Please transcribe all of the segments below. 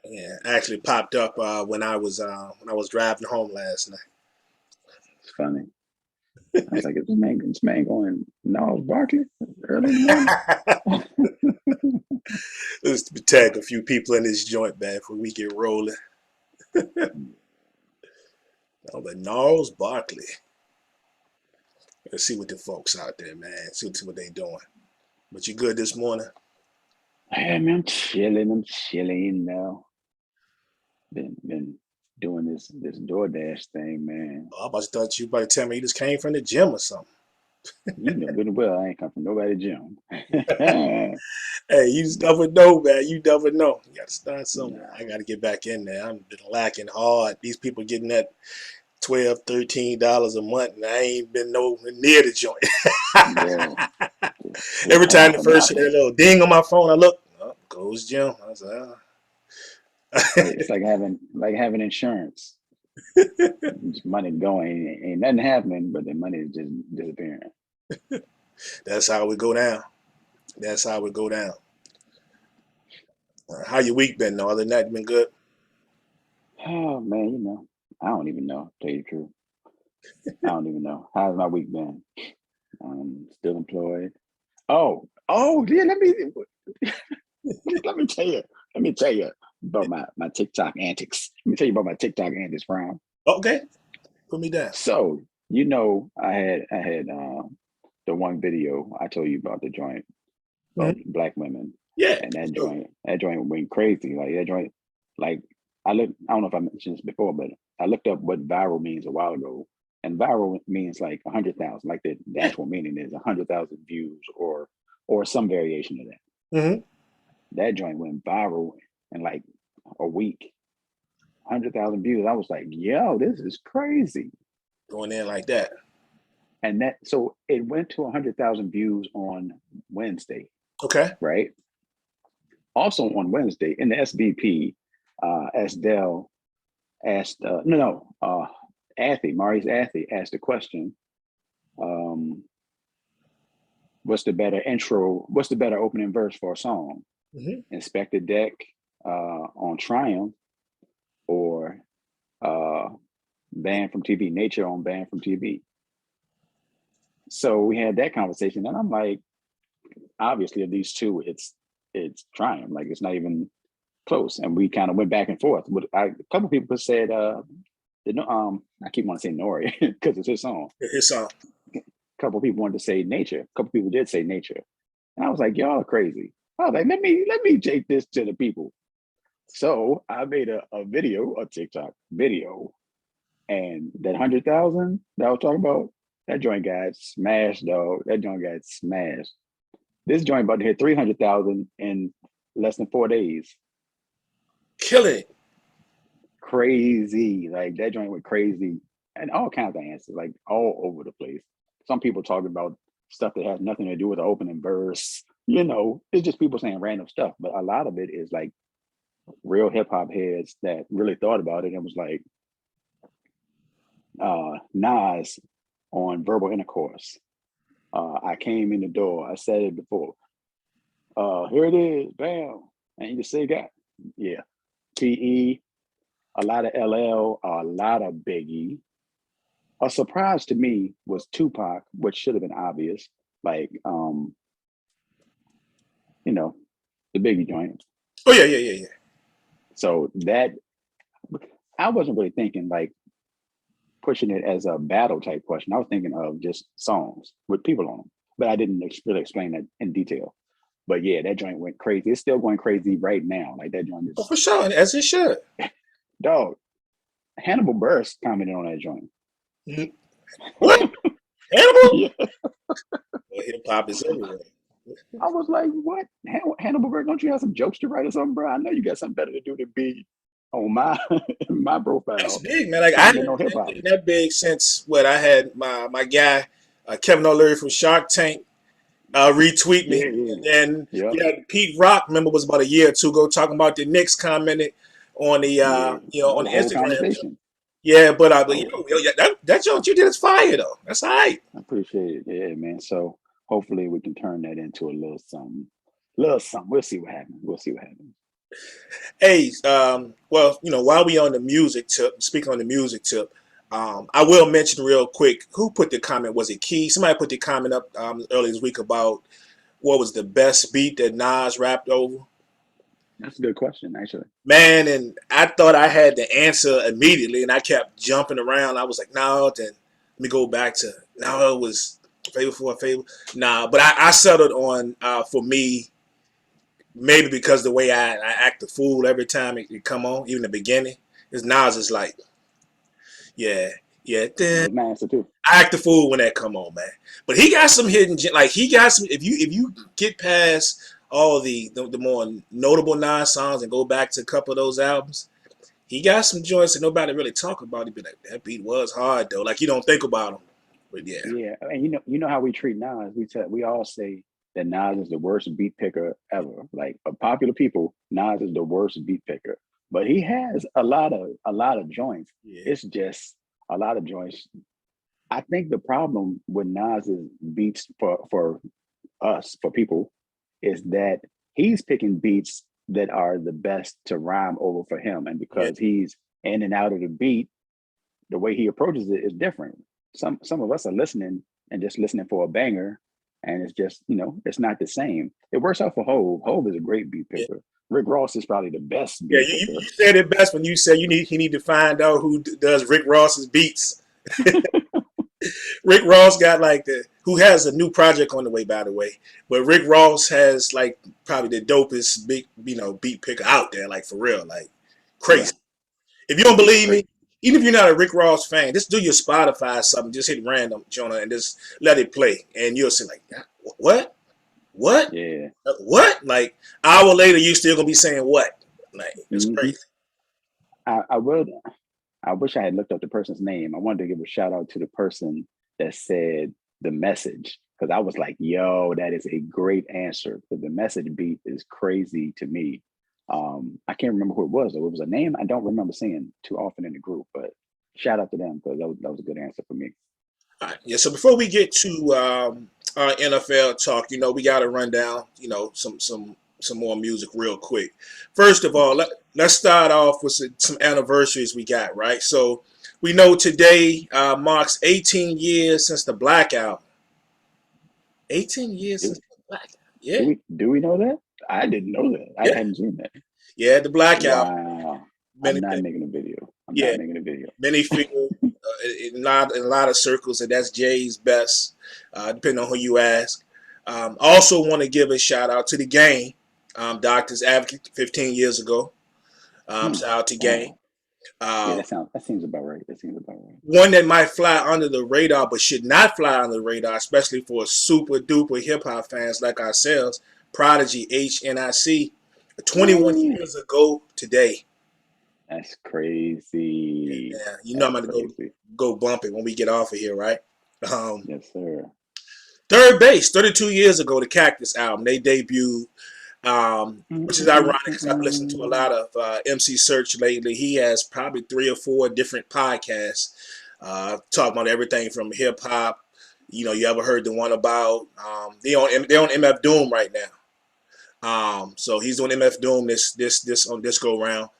Yeah, actually popped up when I was driving home last night. It's funny. I was like, is this man going Gnarls Barkley early in the morning? Let's tag a few people in this joint, man, before we get rolling. Oh, but Gnarls Barkley. Let's see what the folks out there, man. See what they doing. But you good this morning? Hey man, I'm chilling now. Been doing this DoorDash thing, man. Oh, I about to thought you about to tell me you just came from the gym or something. You know good and well I ain't come from nobody's gym. Nah, Hey, you just never know, man. You never know. You got to start somewhere. I got to get back in there. I'm been lacking hard. These people getting that 12, $13 a month, and I ain't been nowhere near the joint. bro, it's Every time the hard. first that little ding on my phone, I look, oh, goes Jim. I was like, oh. It's like having insurance. Just money going, ain't nothing happening, but the money is just disappearing. That's how we go down. That's how we go down. How your week been, though? Other than that, you been good? Oh man, I don't even know. To tell you the truth, I don't even know. How's my week been? Still employed. Oh, yeah. Let me tell you. Let me tell you about my TikTok antics. Let me tell you about my TikTok antics, Brown. Okay, put me down. So I had the one video I told you about, the joint about Mhm. black women, Yeah, and for sure. that joint went crazy. Like that joint, like I don't know if I mentioned this before, but I looked up what viral means a while ago, and viral means like 100,000. Like the Yeah. actual meaning is 100,000 views or some variation of that. Hmm. That joint went viral in like a week. 100,000 views. I was like, yo, this is crazy. Going in like that. And so it went to 100,000 views on Wednesday, Okay. right? Also on Wednesday in the SBP, Asdell asked, no, Maurice Athy asked a question. Um, what's the better opening verse for a song? Hmm. Inspector Deck on Triumph, or uh, Banned from TV, Nature on Banned from TV. So we had that conversation, and I'm like, obviously of these two, it's Triumph. Like it's not even close. And we kind of went back and forth. But a couple of people said, I keep wanting to say Nori because it's his song. His song. A couple of people wanted to say Nature. A couple of people did say Nature, and I was like, y'all are crazy. I was like, let me take this to the people. So I made a video, a TikTok video, and that 100,000 that I was talking about, that joint got smashed, dog. That joint got smashed. This joint about to hit 300,000 in less than 4 days. Killing. Crazy. Like that joint went crazy. And all kinds of answers, like all over the place. Some people talking about stuff that has nothing to do with the opening verse. It's just people saying random stuff. But a lot of it is like real hip hop heads that really thought about it and was like, Nas on Verbal Intercourse. I came in the door. I said it before. Here it is. Bam. And you just say, God, yeah. PE, a lot of LL, a lot of Biggie. A surprise to me was Tupac, which should have been obvious. Like, you know, the Biggie joint. Oh yeah, yeah, yeah, yeah. So that I wasn't really thinking like pushing it as a battle type question. I was thinking of just songs with people on them, but I didn't really explain that in detail. But yeah, that joint went crazy. It's still going crazy right now. Like that joint Oh, is for sure, as it should. dog. Hannibal Buress commented on that joint. Mhm. What? Animal? Yeah, Well, hip hop is everywhere. I was like, what? Hannibal Buress, don't you have some jokes to write or something, bro? I know you got something better to do than be on my my That's profile big, man. Like I commenting haven't on hip hop. been that big since what I had my guy Kevin O'Leary from Shark Tank retweet Yeah, me, yeah, and then yeah, you had Pete Rock. Remember, was about a year or two ago talking about the Knicks commented on the yeah. That on was a the whole Instagram. conversation. Yeah, but Oh, yeah, that joke you did is fire though. That's all right. I appreciate it. Yeah, man. So hopefully we can turn that into a little something. Little something. We'll see what happens. We'll see what happens. Hey, well, while we on the music tip, speak on the music tip, I will mention real quick who put the comment. Was it Key? Somebody put the comment up earlier this week about what was the best beat that Nas rapped over. That's a good question, actually. Man, and I thought I had the answer immediately, and I kept jumping around. I was like, no, then let me go back to no, it was favor for a favor. Nah, but I settled on for me, maybe because the way I act the fool every time it come on, even the beginning, is Nas is like, yeah, yeah. That Then was my answer too. I act the fool when that come on, man. But he got some hidden, like he got some. If you get past all the more notable Nas songs and go back to a couple of those albums, he got some joints that nobody really talk about. He'd be like, that beat was hard though. Like you don't think about them, but yeah, Yeah, and you know how we treat Nas. We all say that Nas is the worst beat picker ever. Like of popular people, Nas is the worst beat picker. But he has a lot of joints. yeah, It's just a lot of joints. I think the problem with Nas's beats for us, for people, is that he's picking beats that are the best to rhyme over for him. And yeah, because he's in and out of the beat, the way he approaches it is different. Some of us are listening and just listening for a banger, and it's just, it's not the same. It works out for Hove. Hove is a great beat yeah. picker. Rick Ross is probably the best Yeah, beat you picker. said it best when you said he need to find out who does Rick Ross's beats. Rick Ross got like who has a new project on the way, by the way. But Rick Ross has like probably the dopest big beat picker out there, like for real, like Yeah, crazy. If you don't it's believe me, crazy. even if you're not a Rick Ross fan, just do your Spotify or something. Just hit random, Jonah, and just let it play, and you'll see like what, what, Yeah. what. Like hour later, you still gonna be saying what? Like it's hmm crazy. I would. I wish I had looked up the person's name. I wanted to give a shout out to the person that said the message, because I was like, yo, that is a great answer. Because the message beat is crazy to me. I can't remember who it was, though. It was a name I don't remember seeing too often in the group, but shout out to them because that was a good answer for me. All right, yeah. So before we get to our NFL talk, we got to run down, some more music real quick. First of all, let's start off with some anniversaries we got, right? So we know today marks 18 years since the Black Album. 18 years Do, since the Black Album. do Yeah, we do we know that? I didn't know that. I yeah, hadn't seen that. yeah. The Black Album. Wow. I'm Many, not making a video. I'm yeah, not making a video. many feel in a lot of circles that that's Jay's best, depending on who you ask. Also, want to give a shout out to the game, Doctors Advocate 15 years ago. Hmm. Shout out to Game. Wow. Yeah, Uh, that seems about right. That seems about right. One that might fly under the radar, but should not fly under the radar, especially for super duper hip hop fans like ourselves. Prodigy HNIC, 21 Ooh, years ago today. that's crazy. Yeah, I'm That's going to crazy. go bump it when we get off of here, right? Um, Yes, sir. Third Base, 32 years ago, the Cactus album, they debuted, which is ironic because I've listened to a Mm-mm-mm-mm-mm. lot of MC Search lately. He has probably 3 or 4 different podcasts talking about everything from hip hop. You ever heard the one about they on MF Doom right now. So he's doing MF Doom this on this go round.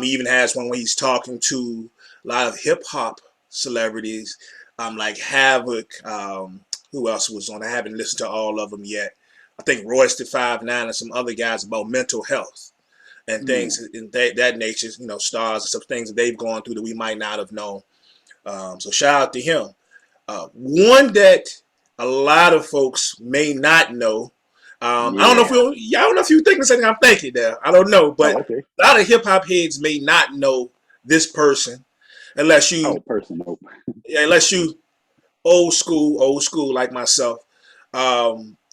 He even has one where he's talking to a lot of hip hop celebrities, like Havoc. Who else was on? I haven't listened to all of them yet. I think Royce the 5'9" and some other guys about mental health and Yeah. things in that nature. Stars and some things that they've gone through that we might not have known. So shout out to him. One that a lot of folks may not know. I don't know if Yeah. I don't know if you think the same thing I'm thinking there. I don't know, but Oh, okay. a lot of hip hop heads may not know this person unless you Oh, person. Nope. unless you old school like myself.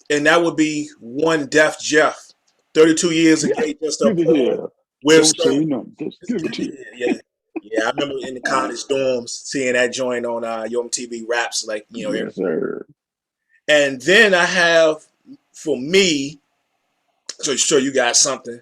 And that would be one Def Jeff, 32 years ago, just Give it upload here. with Don't say Stone. no. Just give it to you. Yeah, yeah. I remember in the Uh, college dorms seeing that joint on UMTV Raps, like yes, sir. And then I have for me, so sure you got something.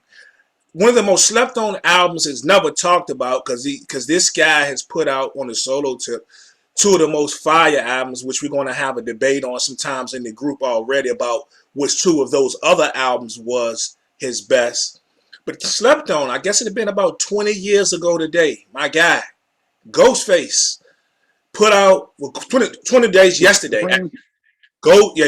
One of the most slept on albums is never talked about because this guy has put out on the solo tip 2 of the most fire albums, which we're going to have a debate on sometimes in the group already about which 2 of those other albums was his best. but slept on. I guess it had been about 20 years ago today. My guy, Ghostface, put out 20 days yesterday. Supreme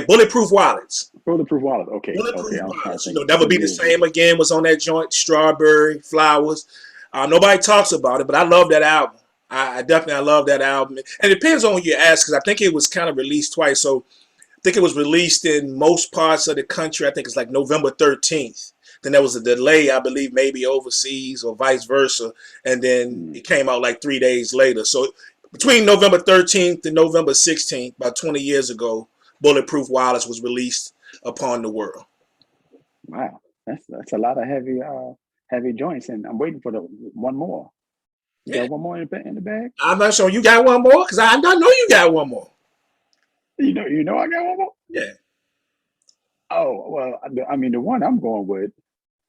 Bulletproof wallets. Bulletproof Wallet. Okay, Bulletproof I'm trying to wallets. think. Never What Be the year is it? Same Again was on that joint. Strawberry, Flowers. Nobody talks about it, but I love that album. I definitely love that album. And it depends on who you ask, because I think it was kind of released twice. So I think it was released in most parts of the country. I think it's like November 13th. Then there was a delay, I believe, maybe overseas or vice versa. And then Mm. it came out like 3 days later. So between November 13th and November 16th, about 20 years ago, Bulletproof Wallets was released upon the world. Wow, that's a lot of heavy joints, and I'm waiting for the one more. You got one more in the bag? I'm not sure you got one more, because I know you got one more. You know I got one more? Yeah. Oh, well, I mean, the one I'm going with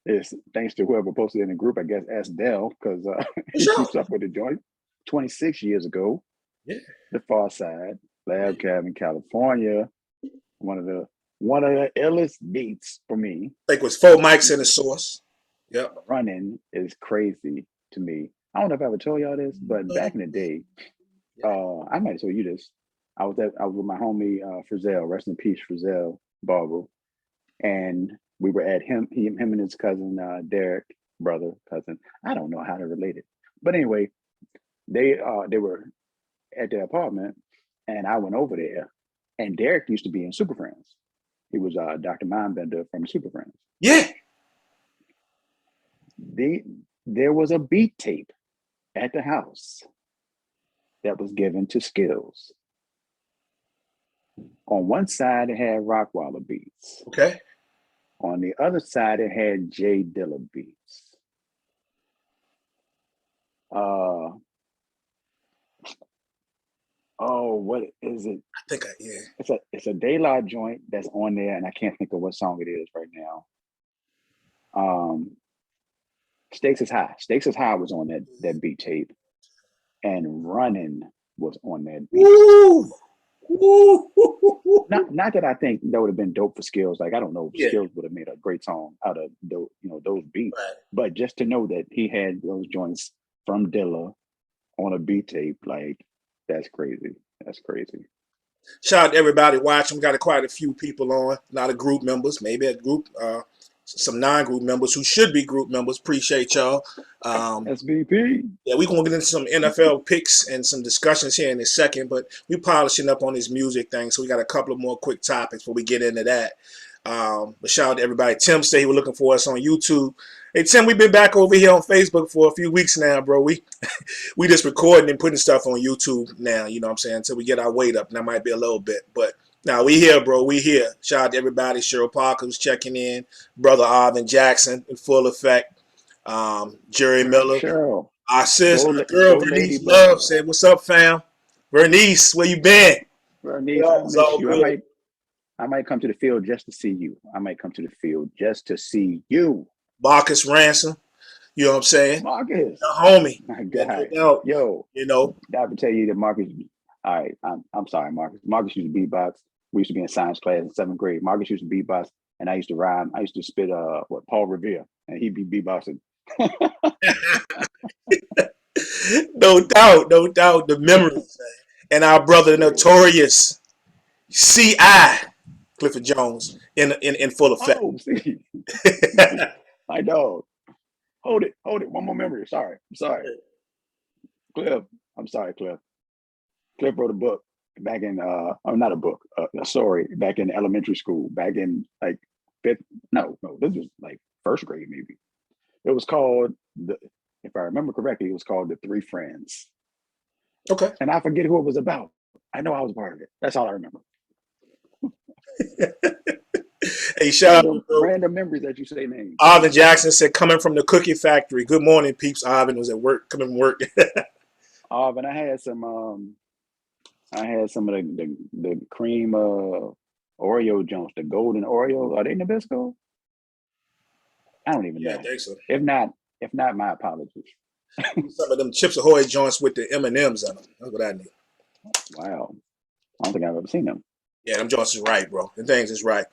is thanks to whoever posted in the group, I guess, ask Dell, because he keeps up with the joint. 26 years ago, Yeah. The Far Side, Lab Cabin, California, one of the illest beats for me. Like with 4 mics in the source. Yep. Running is crazy to me. I don't know if I ever told y'all this, but back in the day, I might have told you this. I was with my homie Frizzell, rest in peace, Frizzell Barber, and we were at him and his cousin Derek, cousin. I don't know how to relate it, but anyway, they were at their apartment, and I went over there, and Derek used to be in Super Friends. He was Dr. Mindbender from Super Friends. Yeah. There was a beat tape at the house that was given to Skills. On one side, it had Rockwaller beats. Okay. On the other side, it had Jay Dilla beats. What is it? I think It's a De La joint that's on there, and I can't think of what song it is right now. Stakes is High. Stakes is High was on that beat tape, and Running was on that beat. Woo! Not that I think that would have been dope for Skills. Like, I don't know, Skills would have made a great song out of those beats. Right. But just to know that he had those joints from Dilla on a beat tape, like, that's crazy. That's crazy. Shout out to everybody watching. We got quite a few people on, a lot of group members, maybe a group, some non-group members who should be group members. Appreciate y'all. SBP. Yeah, we're going to get into some NFL picks and some discussions here in a second, but we're polishing up on this music thing, so we got a couple of more quick topics before we get into that. But shout out to everybody. Tim said he was looking for us on YouTube. Hey, Tim, we've been back over here on Facebook for a few weeks now, bro. We just recording and putting stuff on YouTube now, you know what I'm saying, until we get our weight up, and that might be a little bit. But now we here, bro. We here. Shout out to everybody. Cheryl Parker was checking in. Brother Arvin Jackson in full effect. Jerry Miller. Cheryl. Our sis, our girl, Vernice Love said, "What's up, fam?" Vernice, where you been? Vernice, I miss you. I might come to the field just to see you. Marcus Ransom, you know what I'm saying? Marcus, the homie, my God. Yo, I would tell you that Marcus. All right, I'm sorry, Marcus. Marcus used to beatbox. We used to be in science class in 7th grade. Marcus used to beatbox, and I used to rhyme. I used to spit Paul Revere, and he'd be beatboxing. No doubt, the memories, and our brother, notorious C.I. Clifford Jones in full effect. Oh, see. My dog. Hold it. One more memory. I'm sorry. Cliff. I'm sorry, Cliff. Cliff wrote a book back in not a book, a story back in elementary school, back in like this was like 1st grade maybe. It was called, if I remember correctly, it was called The Three Friends. Okay. And I forget who it was about. I know I was part of it. That's all I remember. Hey, shout out random memories that you say names. Arvin Jackson said, "Coming from the cookie factory." Good morning, peeps. Arvin was at work, coming from work. Arvin, I had some of the cream Oreo Jones, the golden Oreo. Are they Nabisco? I don't even know. I think so. If not, my apologies. Some of them Chips Ahoy joints with the M&Ms on them. That's what I need. Wow. I don't think I've ever seen them. Yeah, them joints is right, bro. The things is right.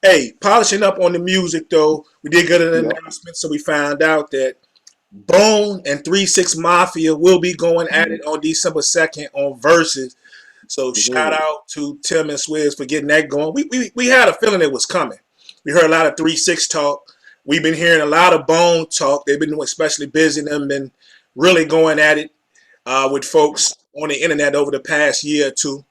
Hey, polishing up on the music though, we did get an Yep. announcement, so we found out that Bone and 3-6 Mafia will be going at it on December 2nd on Versus. So shout Good. out to Tim and Swizz for getting that going. We had a feeling it was coming. We heard a lot of 3-6 talk. We've been hearing a lot of Bone talk. They've been especially busy. Them been really going at it with folks on the internet over the past year or two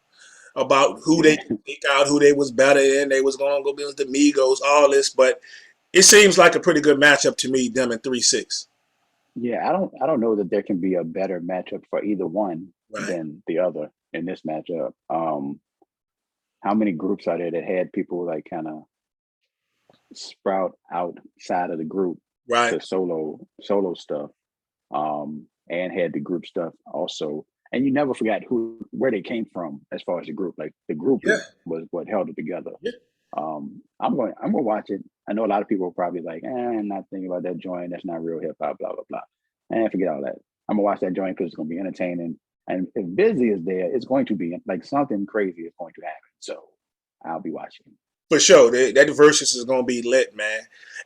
about who they Yeah. could take out, who they was better in. They was going to go against the Migos, all this. But it seems like a pretty good matchup to me, them and 3-6. Yeah, I don't know that there can be a better matchup for either one Right, than the other in this matchup. How many groups are there that had people like kind of sprout outside of the group right. to solo stuff, and had the group stuff also. And you never forgot where they came from as far as the group. Like the group Yeah, was what held it together. yeah. I'm gonna watch it. I know a lot of people are probably like, I'm not thinking about that joint. That's not real hip hop. Blah blah blah. And forget all that. I'm gonna watch that joint because it's gonna be entertaining. And if Busy is there, it's going to be like something crazy is going to happen. So I'll be watching. For sure, that Versus is gonna be lit, man.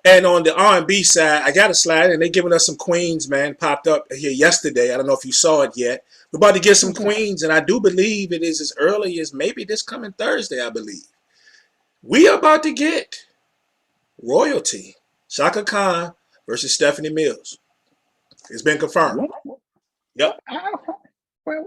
And on the R&B side, I got a slide, and they giving us some Queens, man. Popped up here yesterday. I don't know if you saw it yet. We're about to get some Okay. Queens, and I do believe it is as early as maybe this coming Thursday. I believe we are about to get royalty. Shaka Khan versus Stephanie Mills. It's been confirmed. What? Yep.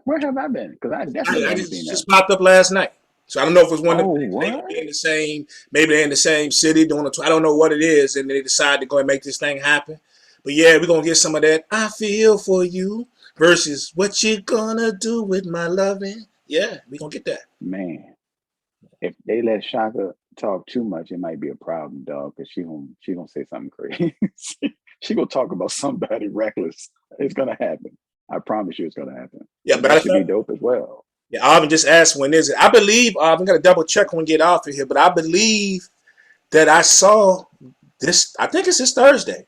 Where have I been? Because I definitely I haven't seen just that. popped up last night. So I don't know if it was one of Oh, the things they gonna be what? in the same. Maybe they're in the same city doing it. I don't know what it is, and they decide to go and make this thing happen. But yeah, we're gonna get some of that. I feel for you versus what you gonna do with my loving. Yeah, we gonna get that Man, if they let Shaka talk too much, it might be a problem, dog. Because she gonna say something crazy. She gonna talk about somebody reckless. It's gonna happen. I promise you, it's gonna happen. Yeah, But matter that of should be fact, dope as well. yeah, Arvin just asked when is it. I believe I'm gonna double check when we get off of here, but I believe that I saw this. I think it's this Thursday.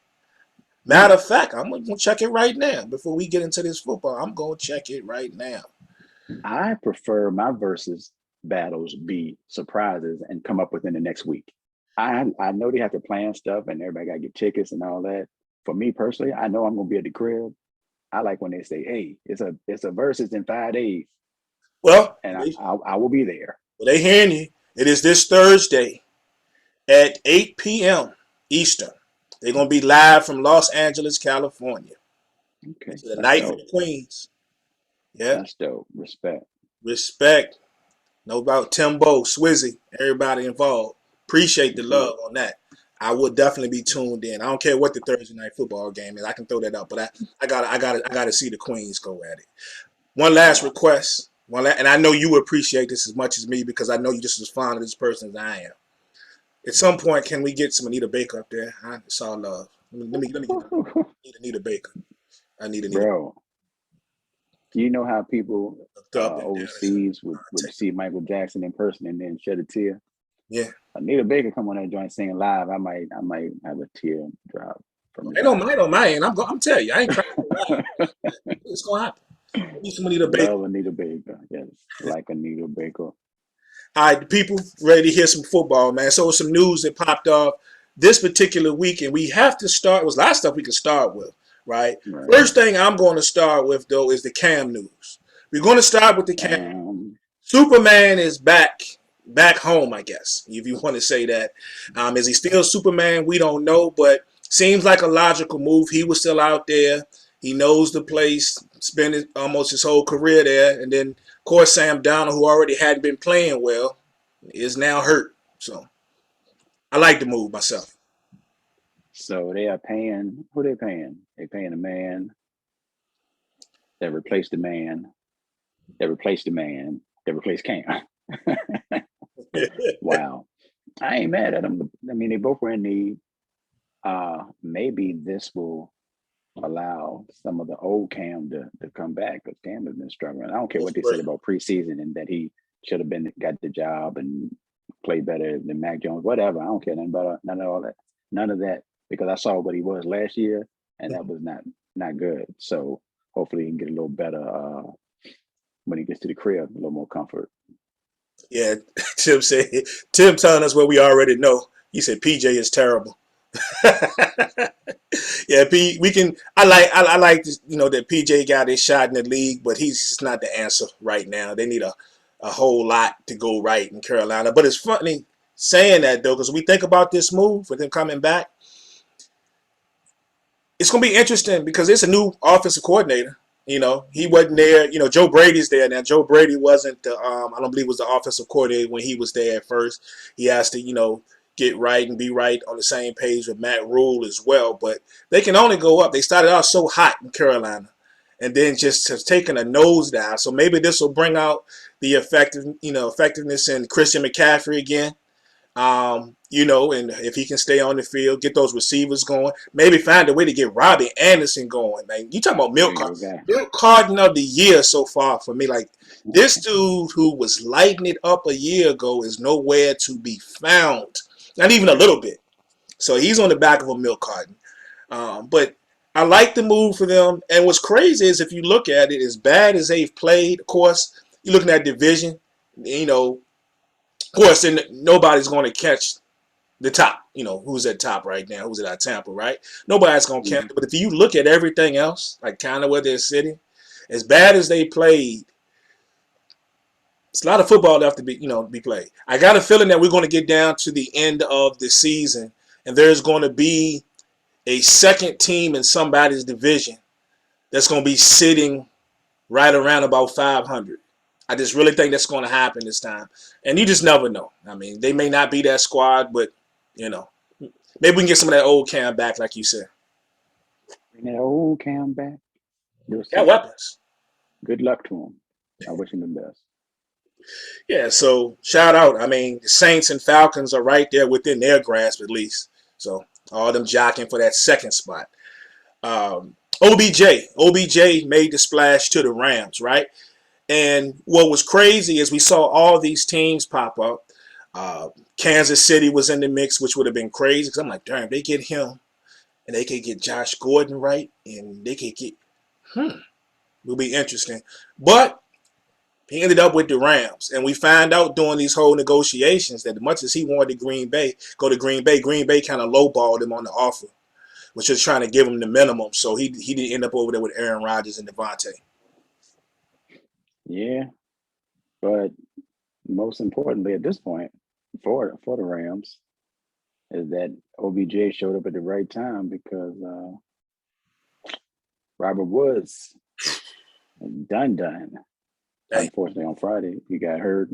Matter Hmm. of fact, I'm gonna check it right now before we get into this football. I'm gonna check it right now. I prefer my versus battles be surprises and come up within the next week. I know they have to plan stuff and everybody got to get tickets and all that. For me personally, I know I'm gonna be at the crib. I like when they say, "Hey, it's a versus in 5 days," Well, and I will be there. they hearing you. It is this Thursday at 8 p.m. Eastern. They're gonna be live from Los Angeles, California. Okay, It's the that's night for the dope. Queens. Yeah, That's dope. Respect. respect. Know about Timbo, Swizzy, everybody involved. Appreciate the Hmm. love on that. I would definitely be tuned in. I don't care what the Thursday night football game is. I can throw that up, but I gotta see the Queens go at it. One last Wow. request. And I know you would appreciate this as much as me because I know you just as fond of this person as I am. At some point, can we get some Anita Baker up there? It's all love. Let me get need Anita Baker. I need Anita Bro, you know how people hooked up and down. overseas would see Michael Jackson in person and then shed a tear. Yeah. Anita Baker come on that joint singing live. I might have a tear drop from the Ain't no back. mind on my end. I'm telling you, I ain't crying for live. It's gonna happen. I need some Anita Baker. Love Anita Baker. Yes, like Anita Baker. All right, the people ready to hear some football, man. So some news that popped off this particular week, and we have to start. It was a lot of stuff we could start with, right? Right. First thing I'm going to start with though is the Cam news. We're going to start with the Cam. Um, Superman is back home, I guess, if you want to say that. Is he still Superman? We don't know, but seems like a logical move. He was still out there. He knows the place, spent almost his whole career there. And then, of course, Sam Donald, who already hadn't been playing well, is now hurt. So I like the move myself. so they are paying who they paying? They paying a man that replaced the man that replaced the man that replaced Cam. Wow. I ain't mad at them. I mean, they both were in need. Maybe this will allow some of the old Cam to come back because Cam has been struggling. I don't care what they said about preseason and that he should have been got the job and played better than Mac Jones, whatever. I don't care nothing about none of all that. None of that because I saw what he was last year and that was not good. So hopefully he can get a little better when he gets to the crib, a little more comfort. Yeah, Tim said, Tim telling us what we already know. He said PJ is terrible. Yeah, we can. I like that PJ got his shot in the league, but he's just not the answer right now. They need a whole lot to go right in Carolina. But it's funny saying that though, because we think about this move with him coming back. It's going to be interesting because it's a new offensive coordinator. He wasn't there. Joe Brady's there now. Joe Brady wasn't the. I don't believe was the offensive coordinator when he was there at first. He has to, get right and be right on the same page with Matt Rule as well. But they can only go up. They started out so hot in Carolina, and then just have taken a nosedive. So maybe this will bring out the effectiveness in Christian McCaffrey again. And if he can stay on the field, get those receivers going, maybe find a way to get Robbie Anderson going. Man, you talking about Milk Carton of the year so far for me. Like this dude who was lighting it up a year ago is nowhere to be found, not even a little bit. So he's on the back of a milk carton. But I like the move for them. And what's crazy is if you look at it, as bad as they've played, of course, you're looking at division, of course, then nobody's going to catch the top. Who's at top right now? Who's at Tampa, right? Nobody's going to catch it. But if you look at everything else, like kind of where they're sitting, as bad as they played, it's a lot of football left to be played. I got a feeling that we're going to get down to the end of the season, and there's going to be a second team in somebody's division that's going to be sitting right around about 500. I just really think that's going to happen this time. And you just never know. I mean, they may not be that squad, but, maybe we can get some of that old Cam back, like you said. Bring that old Cam back. Got weapons. Good luck to him. I wish him the best. Yeah, so shout out. I mean, the Saints and Falcons are right there within their grasp at least. So all them jockeying for that second spot. OBJ made the splash to the Rams, right? And what was crazy is we saw all these teams pop up. Kansas City was in the mix, which would have been crazy because I'm like, damn, they get him and they could get Josh Gordon right and they could get, it'll be interesting. But he ended up with the Rams. And we find out during these whole negotiations that as much as he wanted to go to Green Bay kind of lowballed him on the offer, which was trying to give him the minimum. So he didn't end up over there with Aaron Rodgers and Devontae. Yeah, but most importantly at this point for the Rams is that OBJ showed up at the right time because Robert Woods done. Hey. Unfortunately, on Friday he got hurt,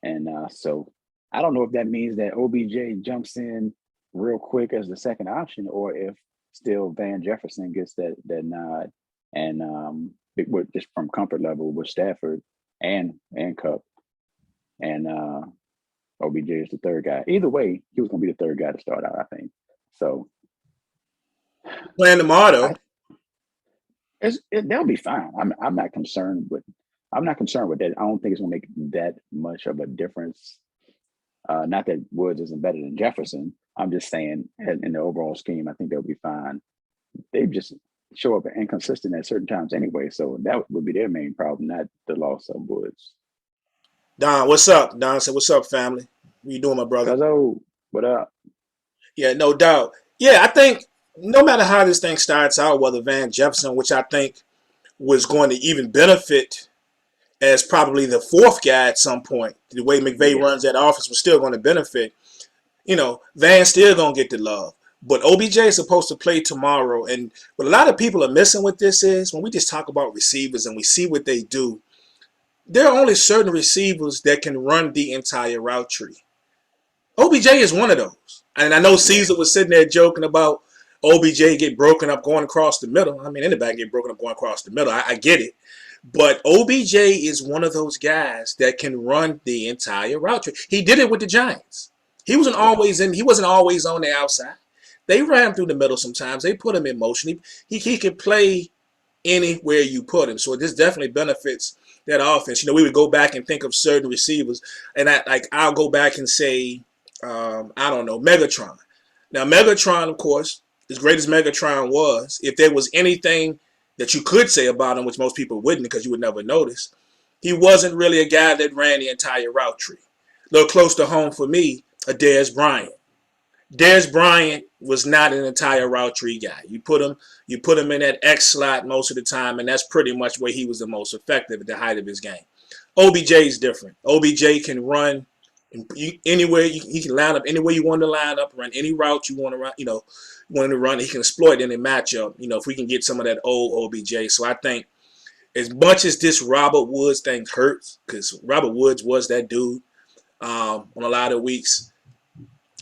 and so I don't know if that means that OBJ jumps in real quick as the second option, or if still Van Jefferson gets that nod, and just from comfort level with Stafford and Cup, and OBJ is the third guy. Either way, he was going to be the third guy to start out, I think. So playing tomorrow, they'll be fine. I'm not concerned with that. I don't think it's going to make that much of a difference. Not that Woods isn't better than Jefferson. I'm just saying, in the overall scheme, I think they'll be fine. They just show up inconsistent at certain times anyway, so that would be their main problem, not the loss of Woods. Don, what's up? Don said, "What's up, family? What you doing, my brother?" Hello, what up? Yeah, no doubt. Yeah, I think no matter how this thing starts out, whether Van Jefferson, which I think was going to even benefit as probably the fourth guy at some point, the way McVay runs that offense was still going to benefit. Van's still going to get the love. But OBJ is supposed to play tomorrow. And what a lot of people are missing with this is when we just talk about receivers and we see what they do, there are only certain receivers that can run the entire route tree. OBJ is one of those. And I know Caesar was sitting there joking about OBJ get broken up going across the middle. I mean, anybody get broken up going across the middle. I get it. But OBJ is one of those guys that can run the entire route tree. He did it with the Giants. He wasn't always on the outside. They ran through the middle sometimes. They put him in motion. He could play anywhere you put him. So this definitely benefits that offense. We would go back and think of certain receivers, and I'll go back and say, I don't know, Megatron. Now, Megatron, of course, as great as Megatron was, if there was anything that you could say about him, which most people wouldn't because you would never notice, he wasn't really a guy that ran the entire route tree. A little close to home for me, a Dez Bryant. Dez Bryant was not an entire route tree guy. You put him in that X slot most of the time, and that's pretty much where he was the most effective at the height of his game. OBJ is different. OBJ can run anywhere. He can line up anywhere you want to line up, run any route you want to run. Want to run. He can exploit any matchup. If we can get some of that old OBJ. So I think as much as this Robert Woods thing hurts, because Robert Woods was that dude on a lot of weeks.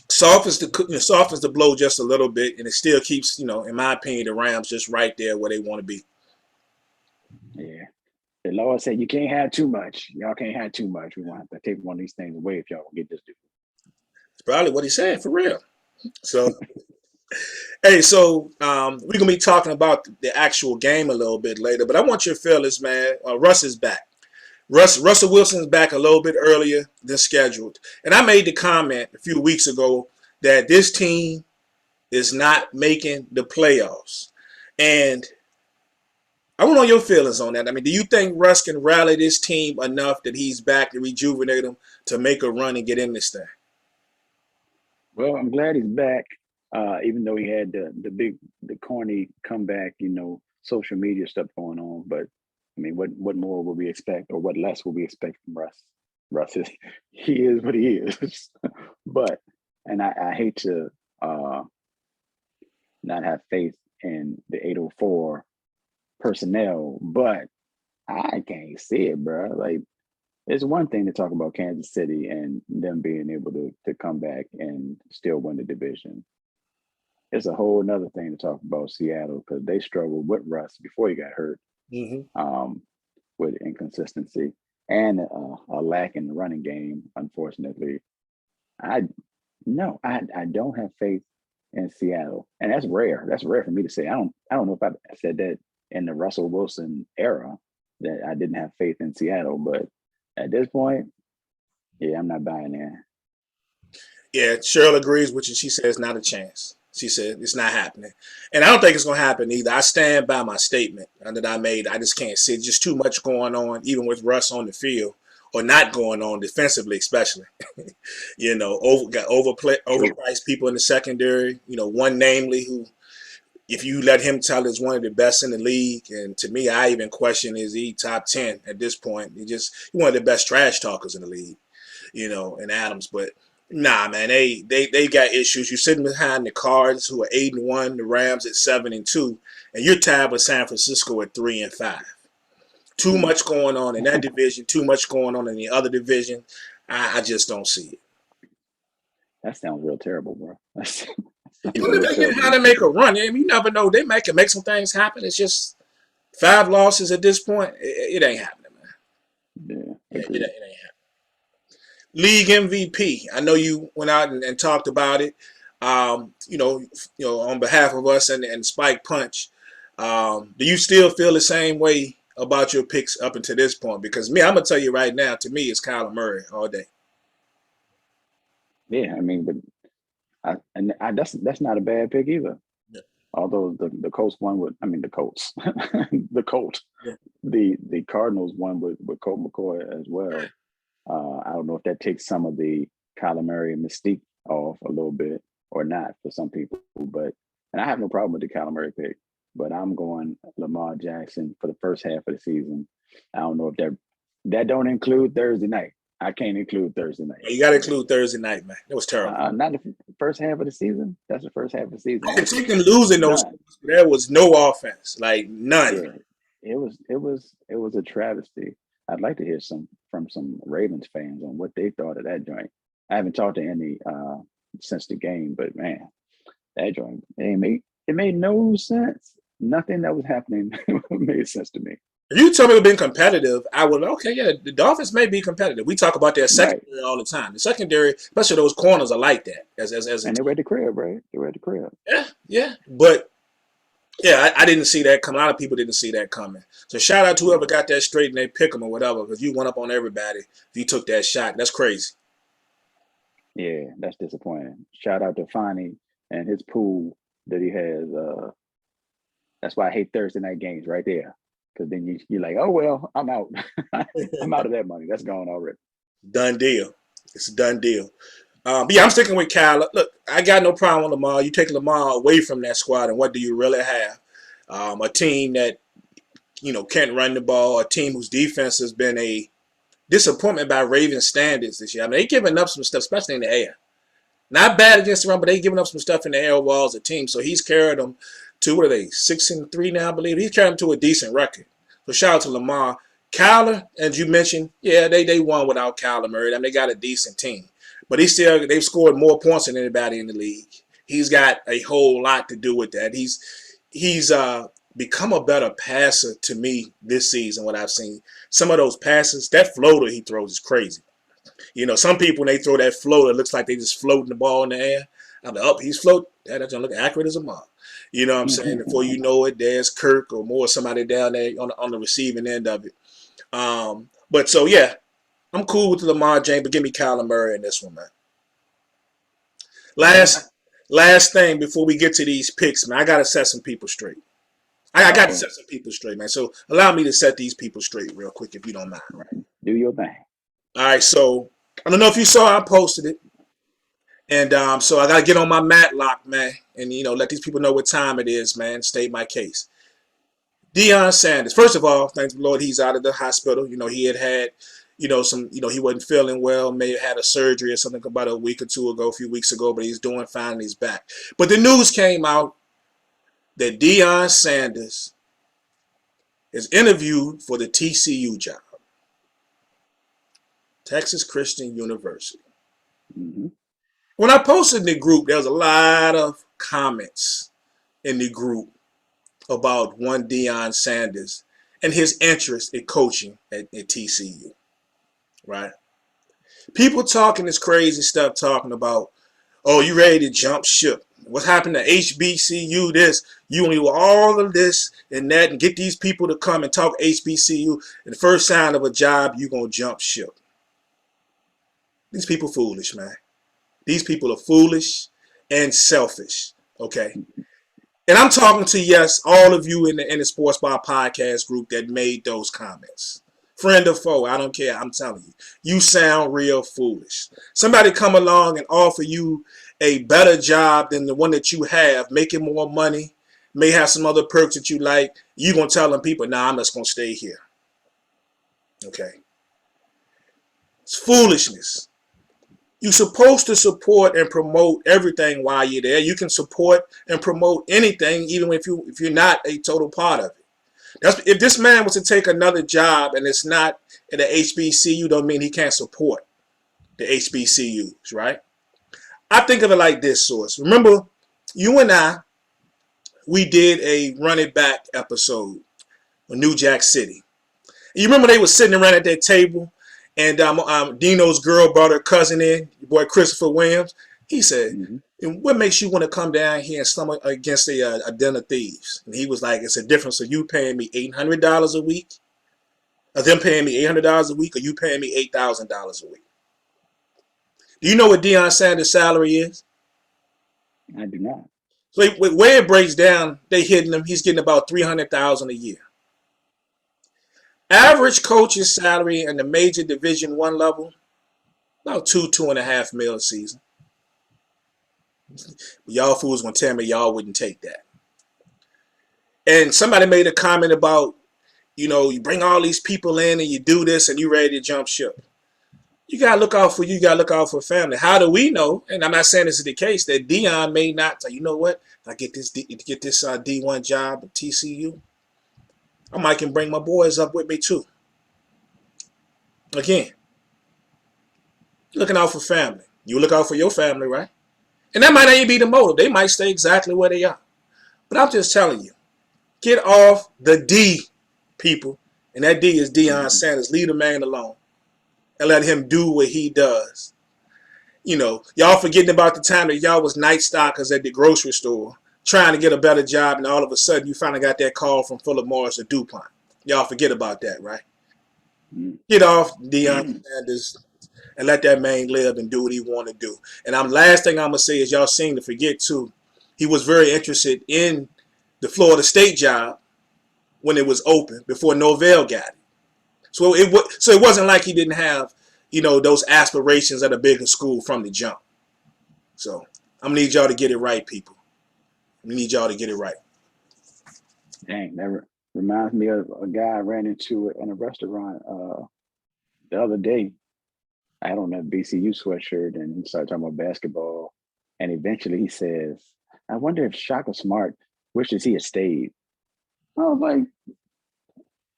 Softens the blow just a little bit, and it still keeps, in my opinion, the Rams just right there where they want to be. Yeah. The Lord said you can't have too much. Y'all can't have too much. We want to have to take one of these things away if y'all get this dude. It's probably what he said, for real. So, hey, so we're going to be talking about the actual game a little bit later, but I want your feelings, man. Russ is back. Russell Wilson's back a little bit earlier than scheduled. And I made the comment a few weeks ago that this team is not making the playoffs. And I want to know your feelings on that. I mean, do you think Russ can rally this team enough that he's back to rejuvenate them to make a run and get in this thing? Well, I'm glad he's back, even though he had the corny comeback, social media stuff going on. But I mean, what more would we expect, or what less would we expect from Russ? Russ he is what he is. But, and I hate to not have faith in the 804 personnel, but I can't see it, bro. Like, it's one thing to talk about Kansas City and them being able to come back and still win the division. It's a whole nother thing to talk about Seattle, because they struggled with Russ before he got hurt. With inconsistency and a lack in the running game, unfortunately. I don't have faith in Seattle, and that's rare. That's rare for me to say. I don't know if I said that in the Russell Wilson era, that I didn't have faith in Seattle, but at this point, yeah, I'm not buying that. Yeah, Cheryl agrees with you. She says not a chance. She said it's not happening. And I don't think it's going to happen either. I stand by my statement that I made. I just can't see it. Just too much going on, even with Russ on the field, or not going on defensively, especially. Overpriced people in the secondary. One namely who, if you let him tell, is one of the best in the league. And to me, I even question, is he top 10 at this point? He's one of the best trash talkers in the league, in Adams. But nah, man, they got issues. You're sitting behind the Cards, who are 8-1, the Rams at 7-2, and you're tied with San Francisco at 3-5. Too much going on in that division. Too much going on in the other division. I just don't see it. That sounds real terrible, bro. How to make a run? I mean, you never know. They make some things happen. It's just 5 losses at this point. It ain't happening, man. It ain't happening. League MVP. I know you went out and talked about it. On behalf of us and Spike Punch, do you still feel the same way about your picks up until this point? Because I'm gonna tell you right now, to me, it's Kyler Murray all day. Yeah, I mean, but that's not a bad pick either. Yeah. Although the Colts won with, the Colts, the Colt, yeah. The Cardinals won with Colt McCoy as well. I don't know if that takes some of the Kyler Murray mystique off a little bit or not for some people, and I have no problem with the Kyler Murray pick, but I'm going Lamar Jackson for the first half of the season. I don't know if that don't include Thursday night. I can't include Thursday night. You got to include Thursday night, man. It was terrible. Not the first half of the season. That's the first half of the season. I can take them losing those. There was no offense, like none. Yeah, it was a travesty. I'd like to hear from some Ravens fans on what they thought of that joint. I haven't talked to any since the game, but man, that joint, it made no sense. Nothing that was happening made sense to me. If you told me it would have been competitive, I would, okay, yeah, the Dolphins may be competitive. We talk about their secondary all the time. The secondary, especially those corners, are like that. And they were at the crib, right? They were at the crib. Yeah. But, yeah, I didn't see that coming. A lot of people didn't see that coming. So shout out to whoever got that straight and they pick them or whatever, because you went up on everybody if you took that shot. That's crazy. Yeah, that's disappointing. Shout out to Fonnie and his pool that he has. That's why I hate Thursday night games right there. Because then you're like, oh, well, I'm out. I'm out of that money. That's gone already. Done deal. It's a done deal. But yeah, I'm sticking with Cal. Look, I got no problem with Lamar. You take Lamar away from that squad, and what do you really have? A team that, can't run the ball, a team whose defense has been a disappointment by Ravens standards this year. I mean, they're giving up some stuff, especially in the air. Not bad against the run, but they're giving up some stuff in the air while as a team. So he's carried them to, what are they, 6-3 now, I believe? He's carried them to a decent record. So shout out to Lamar. Kyler, as you mentioned, yeah, they won without Kyler Murray. I mean, they got a decent team. But they've scored more points than anybody in the league. He's got a whole lot to do with that. He's become a better passer to me this season, what I've seen. Some of those passes, that floater he throws is crazy. Some people, when they throw that floater, it looks like they just floating the ball in the air. I'm like, he's floating. That doesn't look accurate as a mom. You know what I'm saying? Before you know it, there's Kirk or more somebody down there on the receiving end of it. But so, yeah, I'm cool with Lamar James, but give me Kyler Murray in this one, man. Last thing before we get to these picks, man, I got to set some people straight. I got to set some people straight, man. So allow me to set these people straight real quick, if you don't mind. Right. Do your thing. All right, so I don't know if you saw, I posted it. And so I got to get on my Matlock, man, and, let these people know what time it is, man, state my case. Deion Sanders. First of all, thank the Lord, he's out of the hospital. He had some, he wasn't feeling well, may have had a surgery or something about a few weeks ago, but he's doing fine and he's back. But the news came out that Deion Sanders is interviewed for the TCU job, Texas Christian University. Mm-hmm. When I posted in the group, there was a lot of comments in the group about one Deion Sanders and his interest in coaching at TCU, right? People talking this crazy stuff, talking about, oh, you ready to jump ship? What's happened to HBCU? This, you only do all of this and that, and get these people to come and talk HBCU, and the first sign of a job, you're going to jump ship. These people foolish, man. These people are foolish and selfish, okay? And I'm talking to, yes, all of you in the Sports Bar podcast group that made those comments. Friend or foe, I don't care. I'm telling you. You sound real foolish. Somebody come along and offer you a better job than the one that you have, making more money, may have some other perks that you like. You're going to tell them people, nah, I'm just going to stay here. Okay? It's foolishness. You're supposed to support and promote everything while you're there. You can support and promote anything, even if you're not a total part of it. If this man was to take another job and it's not at the HBCU, don't mean he can't support the HBCUs, right? I think of it like this, Source. Remember, you and I, we did a Run It Back episode on New Jack City. You remember they were sitting around at that table, and Dino's girl brought her cousin in, your boy Christopher Williams. He said, what makes you want to come down here and slum against a den of thieves? And he was like, it's a difference of you paying me $800 a week, or them paying me $800 a week, or you paying me $8,000 a week. Do you know what Deion Sanders' salary is? I do not. So where it breaks down, they hitting him. He's getting about $300,000 a year. Average coach's salary in the major Division I level, about $2.5 million a season. Y'all fools gonna tell me y'all wouldn't take that. And somebody made a comment about, you bring all these people in and you do this and you ready to jump ship. You gotta look out for you. You gotta look out for family. How do we know? And I'm not saying this is the case that Deion may not say, you know what? If I get this D1 job at TCU, I might can bring my boys up with me too. Again, looking out for family. You look out for your family, right? And that might not even be the motive. They might stay exactly where they are. But I'm just telling you, get off the D, people. And that D is Deion Sanders. Leave the man alone and let him do what he does. Y'all forgetting about the time that y'all was night stockers at the grocery store trying to get a better job, and all of a sudden you finally got that call from Philip Morris or DuPont. Y'all forget about that, right? Get off Deion Sanders and let that man live and do what he want to do. And last thing I'm going to say is y'all seem to forget, too, he was very interested in the Florida State job, when it was open before Norvell got it. So it wasn't like he didn't have, those aspirations at a bigger school from the jump. So I'm gonna need y'all to get it right, people. We need y'all to get it right. Dang, that reminds me of a guy I ran into in a restaurant the other day. I had on that BCU sweatshirt and he started talking about basketball. And eventually he says, I wonder if Shaka Smart wishes he had stayed. I was like,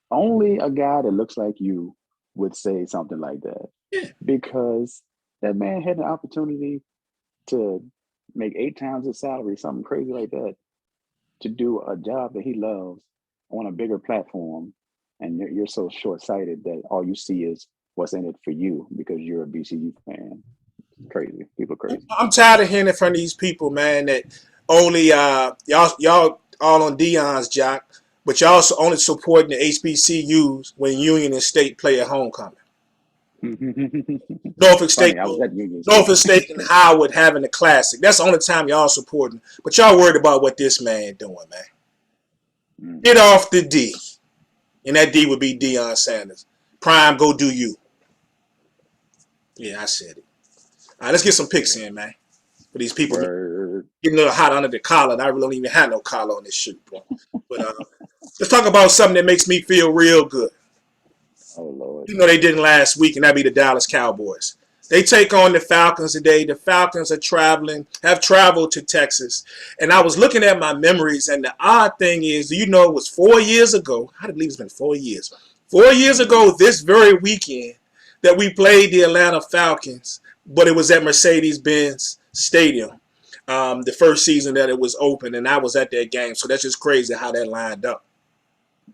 only a guy that looks like you would say something like that. Yeah. Because that man had an opportunity to make 8 times his salary, something crazy like that, to do a job that he loves on a bigger platform. And you're so short-sighted that all you see is what's in it for you because you're a BCU fan. Crazy. People are crazy. I'm tired of hearing from these people, man, that only y'all all on Deion's jock, but y'all also only supporting the HBCUs when Union and State play at homecoming. Norfolk State, Norfolk State and Howard having a classic. That's the only time y'all supporting. But y'all worried about what this man doing, man. Get off the D. And that D would be Deion Sanders. Prime, go do you. Yeah, I said it. All right, let's get some picks in, man. For these people getting a little hot under the collar. And I really don't even have no collar on this shoot, bro. But let's talk about something that makes me feel real good. Oh, Lord. They didn't last week, and that'd be the Dallas Cowboys. They take on the Falcons today. The Falcons have traveled to Texas. And I was looking at my memories, and the odd thing is, it was 4 years ago. I believe it's been 4 years. 4 years ago, this very weekend, that we played the Atlanta Falcons, but it was at Mercedes-Benz Stadium, the first season that it was open, and I was at that game. So that's just crazy how that lined up.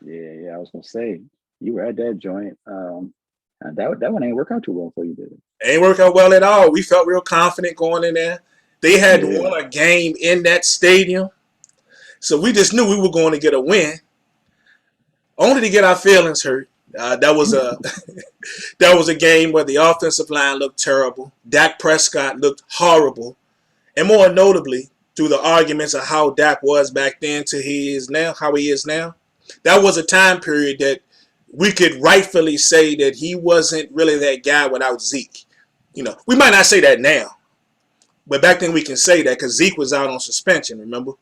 Yeah, I was going to say, you were at that joint. That one ain't work out too well for you, did it? Ain't work out well at all. We felt real confident going in there. They had won a game in that stadium. So we just knew we were going to get a win, only to get our feelings hurt. That was a game where the offensive line looked terrible. Dak Prescott looked horrible. And more notably, through the arguments of how Dak was back then to how he is now, that was a time period that we could rightfully say that he wasn't really that guy without Zeke. We might not say that now, but back then we can say that because Zeke was out on suspension, remember?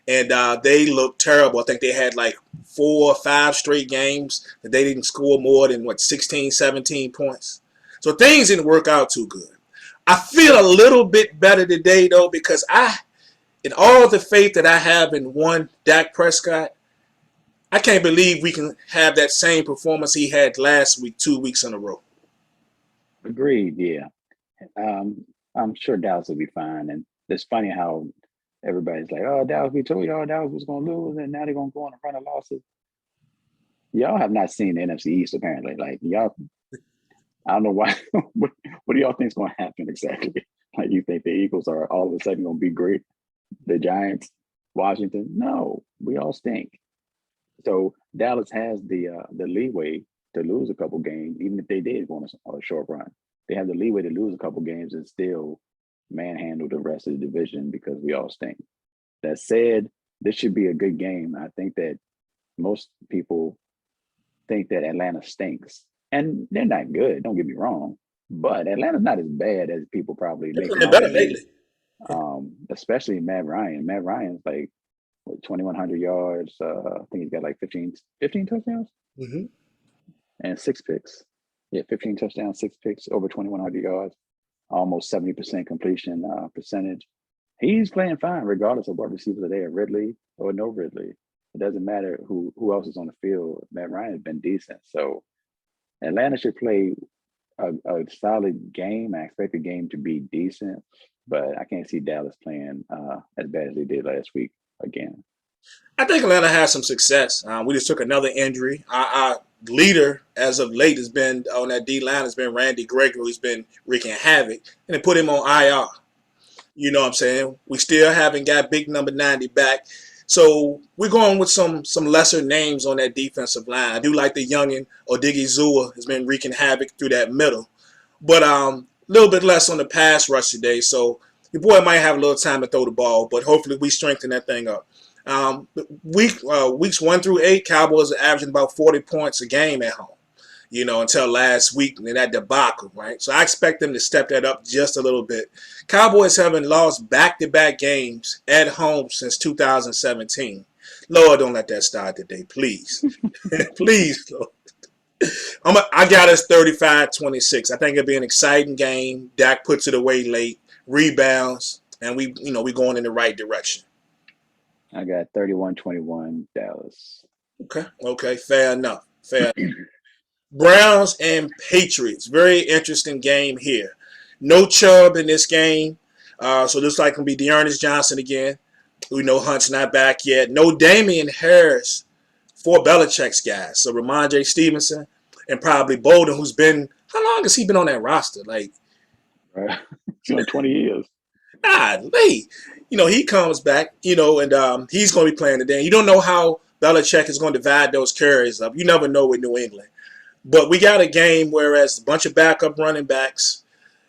And they looked terrible. I think they had like 4 or 5 straight games that they didn't score more than, 16, 17 points. So things didn't work out too good. I feel a little bit better today, though, because in all the faith that I have in one Dak Prescott, I can't believe we can have that same performance he had last week, 2 weeks in a row. Agreed, yeah. I'm sure Dallas will be fine. And it's funny how everybody's like, oh, Dallas, we told y'all Dallas was going to lose, and now they're going to go on a run of losses. Y'all have not seen the NFC East, apparently. Like, y'all, I don't know why. What do y'all think is going to happen exactly? Like, you think the Eagles are all of a sudden going to be great? The Giants, Washington? No, we all stink. So Dallas has the leeway to lose a couple games, even if they did go on a short run. They have the leeway to lose a couple games and still manhandle the rest of the division because we all stink. That said, this should be a good game. I think that most people think that Atlanta stinks, and they're not good. Don't get me wrong, but Atlanta's not as bad as people probably make them out to be. Especially Matt Ryan. Matt Ryan's like 2,100 yards. I think he's got like 15 touchdowns and 6 picks. Yeah, 15 touchdowns, 6 picks, over 2,100 yards, almost 70% completion percentage. He's playing fine regardless of what receivers are there, Ridley or no Ridley. It doesn't matter who else is on the field. Matt Ryan has been decent. So Atlanta should play a solid game. I expect the game to be decent, but I can't see Dallas playing as bad as they did last week again. I think Atlanta has some success. We just took another injury. Our leader as of late has been on that D line has been Randy Gregory, who's been wreaking havoc, and they put him on IR. You know what I'm saying? We still haven't got big number 90 back. So we're going with some lesser names on that defensive line. I do like the youngin Odigizua has been wreaking havoc through that middle. But a little bit less on the pass rush today. So your boy might have a little time to throw the ball, but hopefully we strengthen that thing up. Weeks 1 through 8, Cowboys are averaging about 40 points a game at home. Until last week in that debacle, right? So I expect them to step that up just a little bit. Cowboys haven't lost back-to-back games at home since 2017. Lord, don't let that start today, please. Please, Lord. I got us 35-26. I think it'll be an exciting game. Dak puts it away late, rebounds, and we going in the right direction. I got 31-21 Dallas. Okay, fair enough. Browns and Patriots. Very interesting game here. No Chubb in this game. So it looks like it'll be Dearness Johnson again. We know Hunt's not back yet. No Damian Harris for Belichick's guys. So Ramondre Stevenson and probably Bolden, who's been, how long has he been on that roster? Right. It's like 20 years. Golly. He comes back, and he's going to be playing today. You don't know how Belichick is going to divide those carries up. You never know with New England. But we got a game whereas a bunch of backup running backs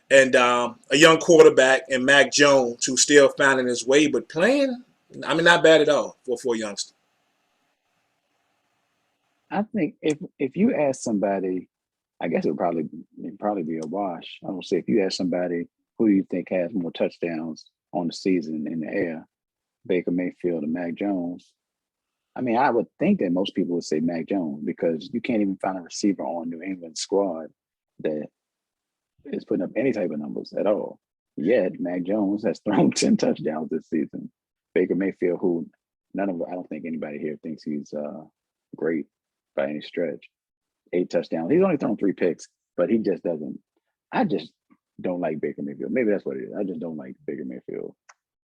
and a young quarterback and Mac Jones who's still finding his way, but playing, not bad at all for a youngster. I think if you ask somebody, I guess it'd probably be a wash. I would say if you ask somebody who do you think has more touchdowns on the season in the air, Baker Mayfield and Mac Jones. I would think that most people would say Mac Jones because you can't even find a receiver on New England's squad that is putting up any type of numbers at all. Yet Mac Jones has thrown 10 touchdowns this season. Baker Mayfield, who I don't think anybody here thinks he's great by any stretch. 8 touchdowns. He's only thrown 3 picks, but he just doesn't. I just don't like Baker Mayfield. Maybe that's what it is. I just don't like Baker Mayfield.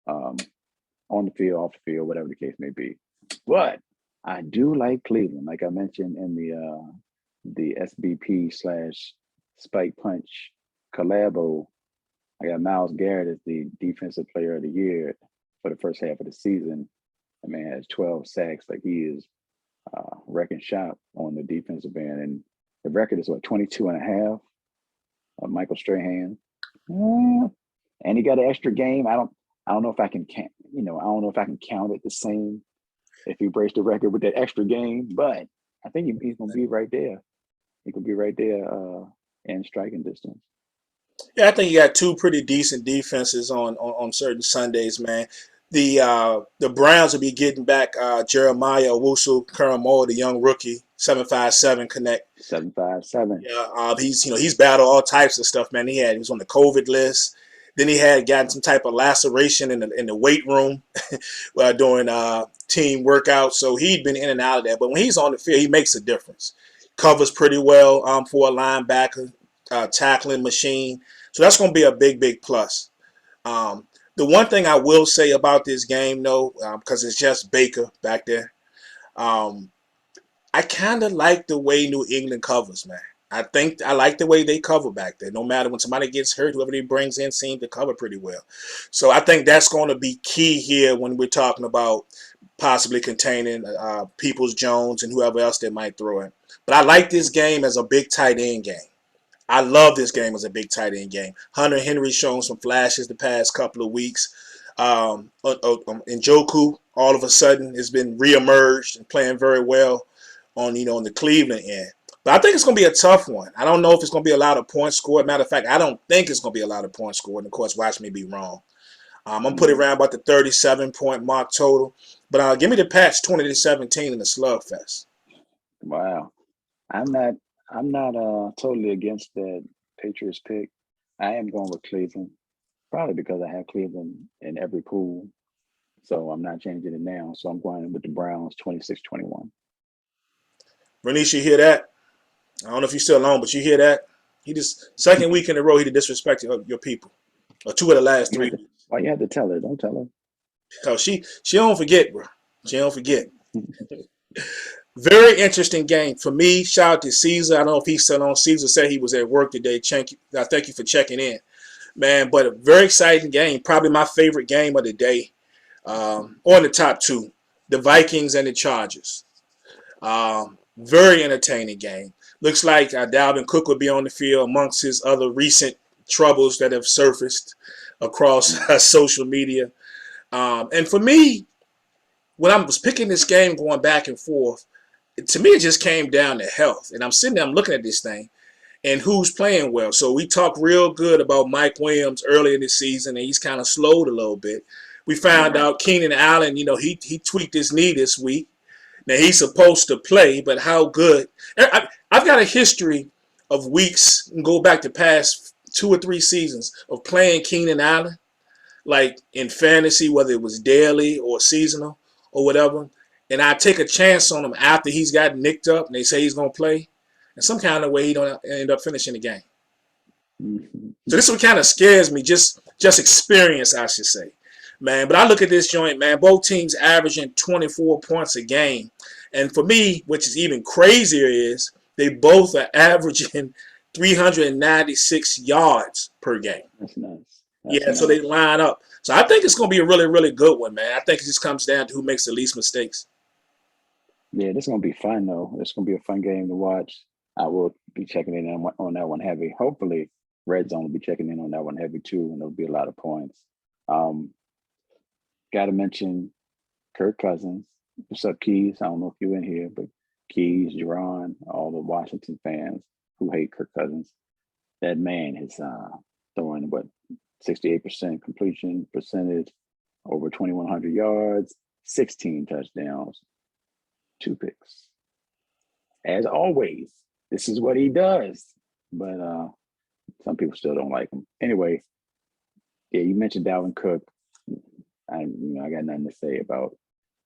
On the field, off the field, whatever the case may be. But I do like Cleveland, like I mentioned in the SBP / Spike Punch collabo. I got Myles Garrett as the defensive player of the year for the first half of the season. The man has 12 sacks. Like he is wrecking shop on the defensive end. And the record is 22 and a half. Michael Strahan. And he got an extra game. I don't know if I can count. I don't know if I can count it the same if he breaks the record with that extra game, but I think he's going to be right there. He could be right there in striking distance. Yeah, I think you got 2 pretty decent defenses on certain Sundays, man. The Browns will be getting back Jeremiah Owusu-Koramoah, the young rookie, 757 connect. 757. Yeah, he's battled all types of stuff, man. He was on the COVID list. Then he had gotten some type of laceration in the weight room during team workouts. So he'd been in and out of that. But when he's on the field, he makes a difference. Covers pretty well for a linebacker, tackling machine. So that's going to be a big, big plus. The one thing I will say about this game, though, because it's just Baker back there, I kind of like the way New England covers, man. I like the way they cover back there. No matter when somebody gets hurt, whoever he brings in seems to cover pretty well. So I think that's going to be key here when we're talking about possibly containing Peoples-Jones and whoever else they might throw in. But I like this game as a big tight end game. I love this game as a big tight end game. Hunter Henry's shown some flashes the past couple of weeks. Njoku, all of a sudden, has been reemerged and playing very well on the Cleveland end. But I think it's going to be a tough one. I don't know if it's going to be a lot of points scored. Matter of fact, I don't think it's going to be a lot of points scored. And, of course, watch me be wrong. I'm going to put it around about the 37-point mark total. But give me the Pats 20-17 in the slugfest. Wow. I'm not totally against that Patriots pick. I am going with Cleveland, probably because I have Cleveland in every pool. So I'm not changing it now. So I'm going with the Browns 26-21. Bernice, you hear that? I don't know if you're still on, but you hear that? He just, second week in a row, he disrespected your people. Or 2 of the last 3 weeks. Why you have to tell her? Don't tell her. Because she don't forget, bro. She don't forget. Very interesting game. For me, shout out to Caesar. I don't know if he's still on. Caesar said he was at work today. Thank you for checking in. Man, but a very exciting game. Probably my favorite game of the day. On the top 2. The Vikings and the Chargers. Very entertaining game. Looks like Dalvin Cook will be on the field amongst his other recent troubles that have surfaced across social media. And for me, when I was picking this game going back and forth, to me it just came down to health. And I'm sitting there, I'm looking at this thing and who's playing well. So we talked real good about Mike Williams early in the season, and he's kind of slowed a little bit. We found out Keenan Allen, he tweaked his knee this week. Now he's supposed to play, but how good? I've got a history of weeks, and go back to past 2 or 3 seasons of playing Keenan Allen, like in fantasy, whether it was daily or seasonal or whatever. And I take a chance on him after he's got nicked up and they say he's going to play. And some kind of way he don't end up finishing the game. Mm-hmm. So this is what kind of scares me, just experience, I should say, man. But I look at this joint, man. Both teams averaging 24 points a game, and for me, which is even crazier, is they both are averaging 396 yards per game. That's nice. Yeah, so they line up. So I think it's going to be a really, really good one, man. I think it just comes down to who makes the least mistakes. Yeah, this is going to be fun, though. It's going to be a fun game to watch. I will be checking in on that one heavy. Hopefully, Red Zone will be checking in on that one heavy, too, and there'll be a lot of points. Got to mention Kirk Cousins. What's up, Keys? I don't know if you're in here, but Keys, Jerron, all the Washington fans who hate Kirk Cousins. That man is throwing, 68% completion percentage, over 2,100 yards, 16 touchdowns, 2 picks. As always, this is what he does. But some people still don't like him. Anyway, yeah, you mentioned Dalvin Cook. I got nothing to say about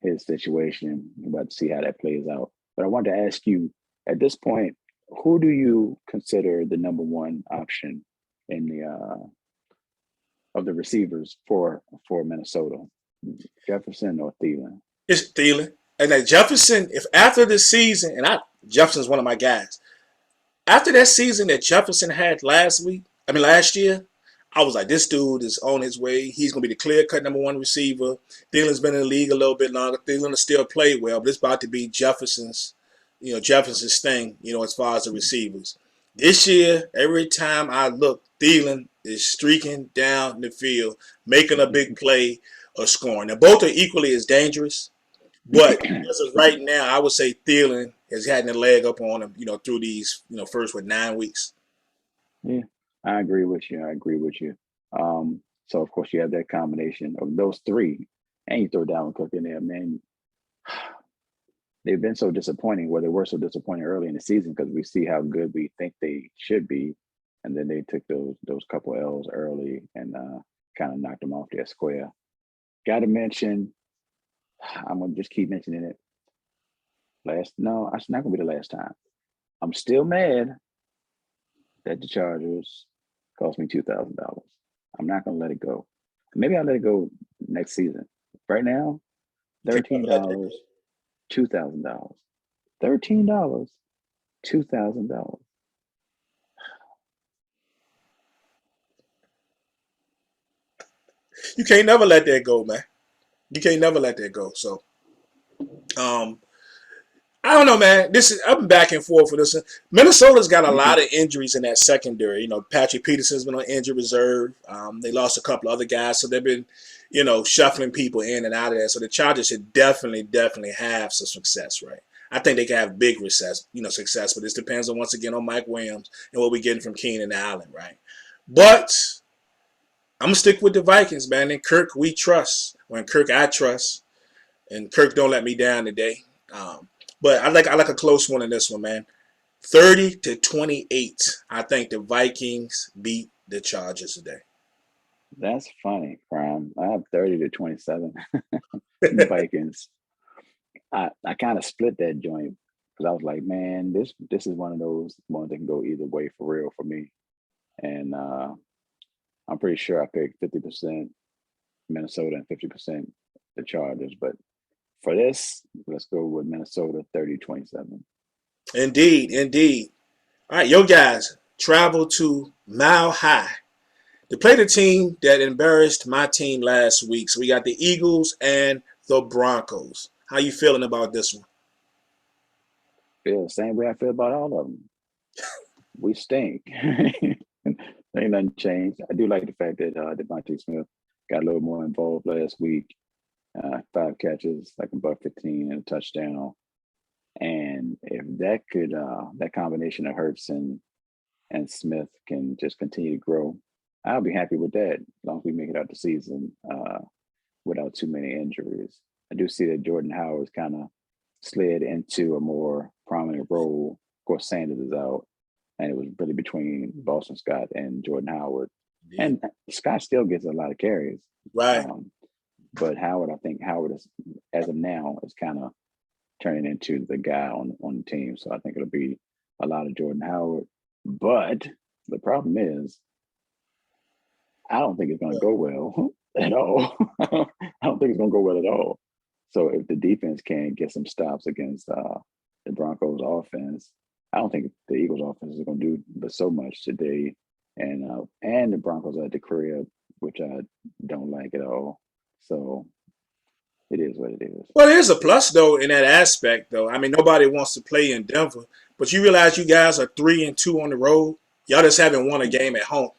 his situation. I'm about to see how that plays out. But I wanted to ask you, at this point, who do you consider the number one option in the of the receivers for Minnesota? Jefferson or Thielen? It's Thielen. And that Jefferson, if after this season, and Jefferson's one of my guys. After that season that Jefferson had last year, I was like, this dude is on his way. He's going to be the clear-cut number one receiver. Thielen's been in the league a little bit longer. Thielen will still play well, but it's about to be Jefferson's thing, as far as the receivers. This year, every time I look, Thielen is streaking down the field, making a big play or scoring. Now, both are equally as dangerous, but as of right now, I would say Thielen has had a leg up on him, through these, first 9 weeks. Yeah, I agree with you. So, of course, you have that combination of those three, and you throw Dalvin Cook in there, man. They've been so disappointing, they were so disappointing early in the season because we see how good we think they should be. And then they took those couple L's early and kind of knocked them off their square. Got to mention, I'm going to just keep mentioning it. It's not going to be the last time. I'm still mad that the Chargers cost me $2,000. I'm not going to let it go. Maybe I'll let it go next season. Right now, $13, $2,000. $13, $2,000. You can't never let that go, man. You can't never let that go. So, I don't know, man. I've been back and forth with this. Minnesota's got a lot of injuries in that secondary. Patrick Peterson's been on injury reserve. They lost a couple other guys, so they've been, shuffling people in and out of there. So the Chargers should definitely have some success, right? I think they can have big success, but this depends on, once again, on Mike Williams and what we're getting from Keenan Allen, right? But I'm going to stick with the Vikings, man. And Kirk, we trust. When Kirk, I trust. And Kirk don't let me down today. But I like a close one in this one, man. 30-28. I think the Vikings beat the Chargers today. That's funny, Prime. I have 30-27. The Vikings. I kind of split that joint because I was like, man, this is one of those ones that can go either way for real for me. And I'm pretty sure I picked 50% Minnesota and 50% the Chargers. But for this, let's go with Minnesota 30-27. Indeed. All right, yo guys, travel to Mile High to play the team that embarrassed my team last week. So we got the Eagles and the Broncos. How you feeling about this one? Feel the same way I feel about all of them. We stink. Ain't nothing changed. I do like the fact that Devontae Smith got a little more involved last week. 5 catches, like a $115 and a touchdown. And if that could, that combination of Hurts and Smith can just continue to grow, I'll be happy with that as long as we make it out the season without too many injuries. I do see that Jordan Howard's kind of slid into a more prominent role. Of course, Sanders is out, and it was really between Boston Scott and Jordan Howard. Yeah. And Scott still gets a lot of carries. Right. But Howard, I think Howard is, as of now, is kind of turning into the guy on the team. So I think it'll be a lot of Jordan Howard. But the problem is, I don't think it's going to go well at all. I don't think it's going to go well at all. So if the defense can get some stops against the Broncos offense, I don't think the Eagles offense is going to do but so much today. And the Broncos are at the crib, which I don't like at all. So it is what it is. Well, there's a plus though in that aspect though. I mean, nobody wants to play in Denver, but you realize you guys are 3-2 on the road. Y'all just haven't won a game at home.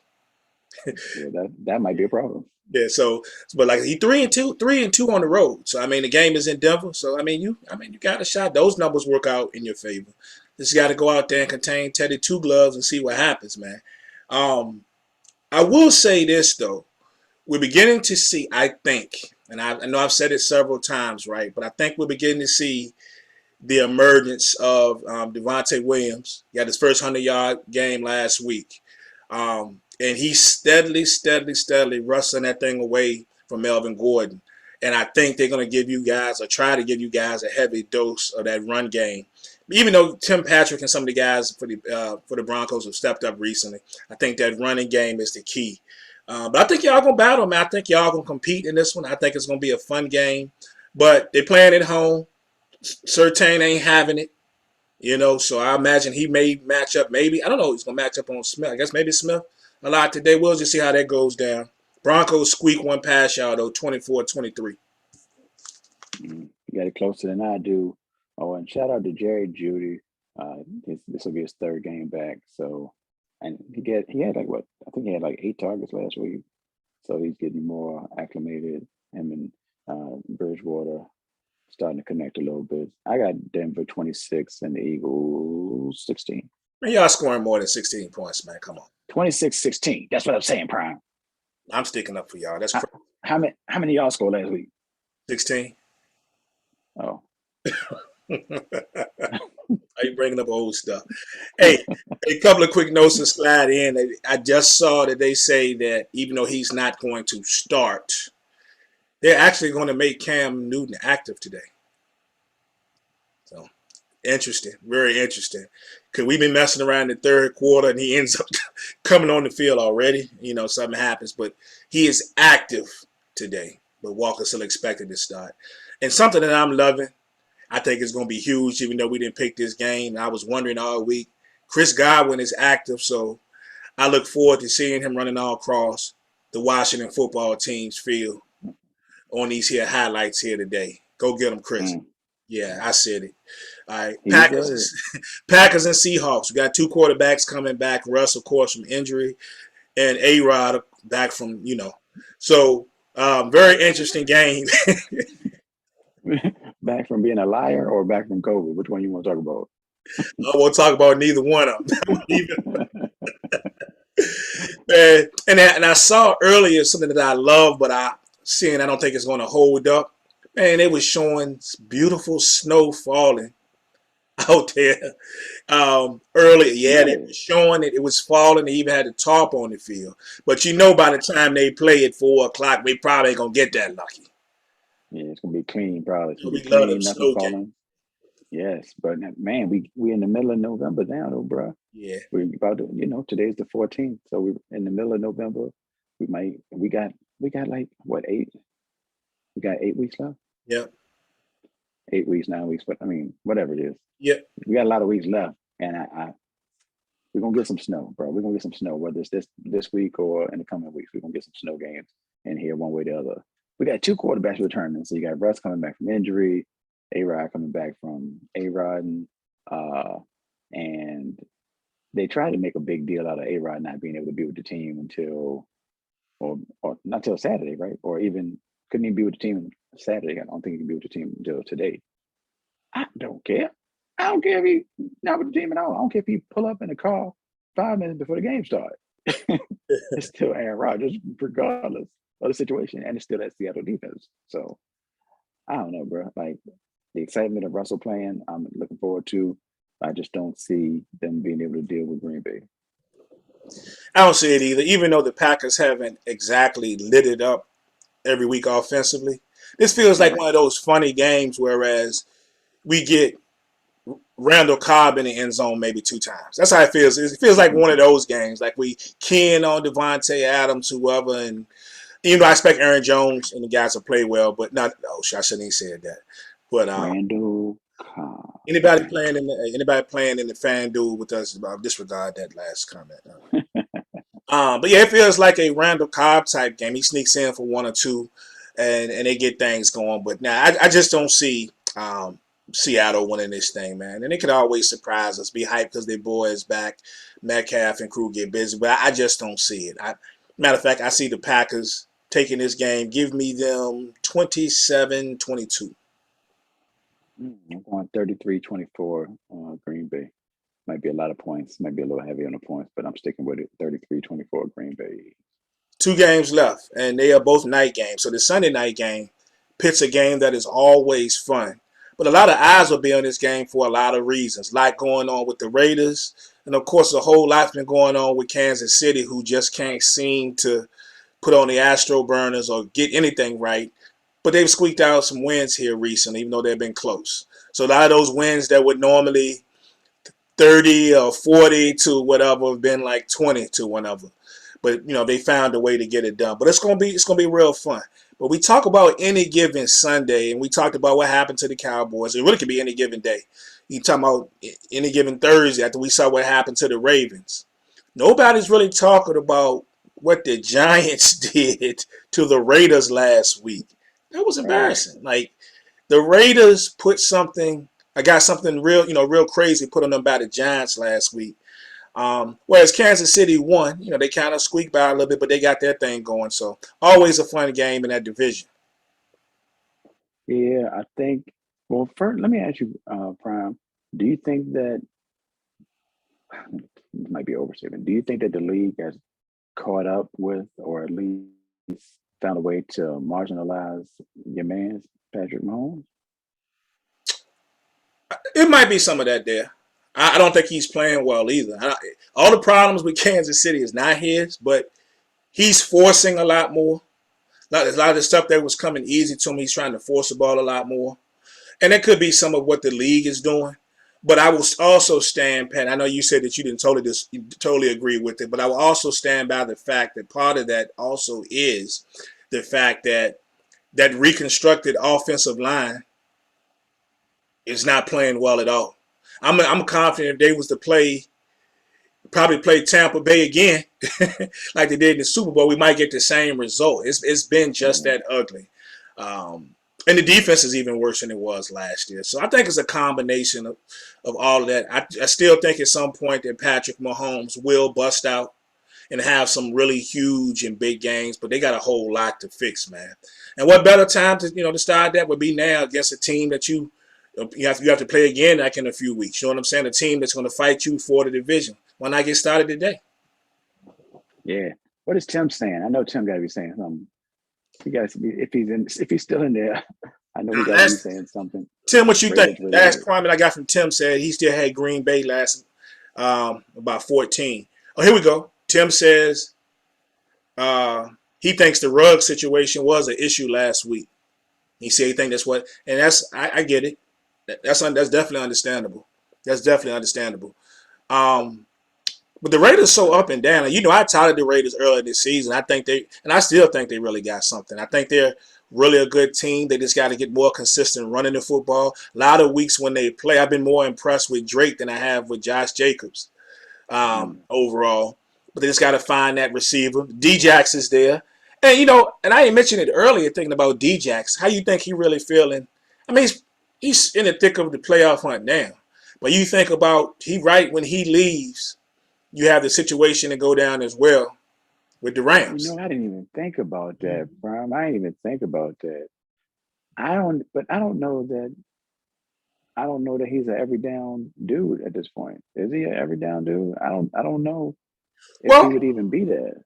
Yeah, that might be a problem. Yeah, so but like he 3-2 on the road. So I mean the game is in Denver. So I mean you got a shot. Those numbers work out in your favor. Just got to go out there and contain Teddy Two Gloves and see what happens, man. I will say this though. We're beginning to see, I think, and I know I've said it several times, right? But I think we're beginning to see the emergence of Devontae Williams. He had his first 100-yard game last week. And he's steadily wrestling that thing away from Melvin Gordon. And I think they're going to give you guys, or try to give you guys, a heavy dose of that run game. Even though Tim Patrick and some of the guys for the Broncos have stepped up recently, I think that running game is the key. But I think y'all going to battle, man. I think y'all going to compete in this one. I think it's going to be a fun game. But they're playing at home. Surtain ain't having it. So I imagine he may match up. Maybe, I don't know, he's going to match up on Smith. I guess maybe Smith a lot today. We'll just see how that goes down. Broncos squeak one past y'all, though, 24-23. You got it closer than I do. Oh, and shout out to Jerry Jeudy. This will be his 3rd game back. So, and he had like what? I think he had like 8 targets last week. So he's getting more acclimated. Him and Bridgewater starting to connect a little bit. I got Denver 26 and the Eagles 16. Man, y'all scoring more than 16 points, man. Come on. 26-16. That's what I'm saying, Prime. I'm sticking up for y'all. That's crazy. How many y'all scored last week? 16. Oh. Are you bringing up old stuff? Hey, a couple of quick notes to slide in. I just saw that they say that even though he's not going to start, they're actually going to make Cam Newton active today. So, interesting. Very interesting. Because we've been messing around in the 3rd quarter, and he ends up coming on the field already. Something happens. But he is active today. But Walker's still expected to start. And something that I'm loving, I think it's going to be huge, even though we didn't pick this game. I was wondering all week. Chris Godwin is active, so I look forward to seeing him running all across the Washington football team's field on these here highlights here today. Go get him, Chris. Yeah, I said it. All right, Packers and Seahawks. We got 2 quarterbacks coming back. Russ, of course, from injury, and A-Rod back from, So, very interesting game. Back from being a liar or back from COVID? Which one you want to talk about? I won't talk about neither one of them. And I saw earlier something that I love, but I don't think it's going to hold up. Man, it was showing beautiful snow falling out there earlier. Yeah, they were showing it. It was falling. They even had the tarp on the field. But by the time they play at 4 o'clock, we probably ain't going to get that lucky. Yeah, it's gonna be clean, probably. It's gonna be love clean, them nothing snow falling. games. Yes, but man, we in the middle of November now, though, bro. Yeah. We're about to, today's the 14th, so we're in the middle of November. We got like what 8? We got 8 weeks left. Yep. 8 weeks, 9 weeks, but I mean, whatever it is. Yep. We got a lot of weeks left, and we're gonna get some snow, bro. We're gonna get some snow, whether it's this week or in the coming weeks. We're gonna get some snow games in here, one way or the other. We got 2 quarterbacks returning. So you got Russ coming back from injury, A-Rod coming back from A-Rod, and they tried to make a big deal out of A-Rod not being able to be with the team until, or not till Saturday, right? Or even couldn't even be with the team Saturday. I don't think he can be with the team until today. I don't care. I don't care if he not with the team at all. I don't care if he pull up in the car 5 minutes before the game starts. It's still Aaron Rodgers, regardless of the situation, and it's still that Seattle defense. So I don't know, bro. Like the excitement of Russell playing, I'm looking forward to. I just don't see them being able to deal with Green Bay. I don't see it either. Even though the Packers haven't exactly lit it up every week offensively, this feels like one of those funny games. Whereas we get Randall Cobb in the end zone maybe 2 times. That's how it feels. It feels like one of those games. Like we keying on Devontae Adams, whoever, and even though I expect Aaron Jones and the guys to play well, but not. Oh, I shouldn't even said that. But Randall Cobb. anybody playing in the FanDuel with us, disregard that last comment. But yeah, it feels like a Randall Cobb type game. He sneaks in for 1 or 2, and they get things going. But now I just don't see Seattle winning this thing, man. And they could always surprise us, be hyped because their boy is back. Metcalf and crew get busy, but I just don't see it. Matter of fact, I see the Packers taking this game. Give me them 27-22. I'm going 33-24 Green Bay. Might be a lot of points. Might be a little heavy on the points, but I'm sticking with it. 33-24 Green Bay. 2 games left, and they are both night games. So the Sunday night game pits a game that is always fun. But a lot of eyes will be on this game for a lot of reasons. A lot going on with the Raiders. And, of course, a whole lot's been going on with Kansas City, who just can't seem to put on the Astro burners or get anything right. But they've squeaked out some wins here recently, even though they've been close. So a lot of those wins that would normally 30 or 40 to whatever have been like 20 to whatever. But they found a way to get it done. But it's gonna be real fun. But we talk about any given Sunday, and we talked about what happened to the Cowboys. It really could be any given day. You talking about any given Thursday after we saw what happened to the Ravens. Nobody's really talking about what the Giants did to the Raiders last week. That was embarrassing. Like the Raiders put something. I got something real crazy put on them by the Giants last week. Whereas Kansas City won, they kind of squeaked by a little bit, but they got their thing going. So always a fun game in that division. Yeah, I think. Well, first, let me ask you, Prime. Do you think that this might be overstatement? Do you think that the league has caught up with, or at least found a way to marginalize your man, Patrick Mahomes? It might be some of that there. I don't think he's playing well either. All the problems with Kansas City is not his, but he's forcing a lot more. A lot of the stuff that was coming easy to him, he's trying to force the ball a lot more. And it could be some of what the league is doing. But I will also stand, Pat. I know you said that you didn't totally agree with it, but I will also stand by the fact that part of that also is the fact that that reconstructed offensive line is not playing well at all. I'm confident if they was to probably play Tampa Bay again, like they did in the Super Bowl, we might get the same result. It's been just that ugly. And the defense is even worse than it was last year. So I think it's a combination of all of that. I still think at some point that Patrick Mahomes will bust out and have some really huge and big games, but they got a whole lot to fix, man. And what better time to start that would be now against a team that you have to play again like in a few weeks. You know what I'm saying? A team that's going to fight you for the division. Why not get started today? Yeah. What is Tim saying? I know Tim got to be saying something. He got to be if he's still in there. I know he got to be saying something. Tim, what you think? Last comment I got from Tim said he still had Green Bay last about 14. Oh, here we go. Tim says he thinks the rug situation was an issue last week. He said he thinks that's what, and I get it. That's definitely understandable. That's definitely understandable. But the Raiders so up and down. I touted the Raiders earlier this season. I still think they really got something. I think they're really a good team. They just got to get more consistent running the football. A lot of weeks when they play, I've been more impressed with Drake than I have with Josh Jacobs overall. But they just got to find that receiver. D-Jax is there. And, and I mentioned it earlier thinking about D-Jax. How you think he really feeling? I mean, he's in the thick of the playoff hunt now. But you think about when he leaves, you have the situation to go down as well with the Rams. I didn't even think about that, Brian. I didn't even think about that. I don't know that he's an every down dude at this point. Is he an every down dude? I don't know if he Well, would even be there.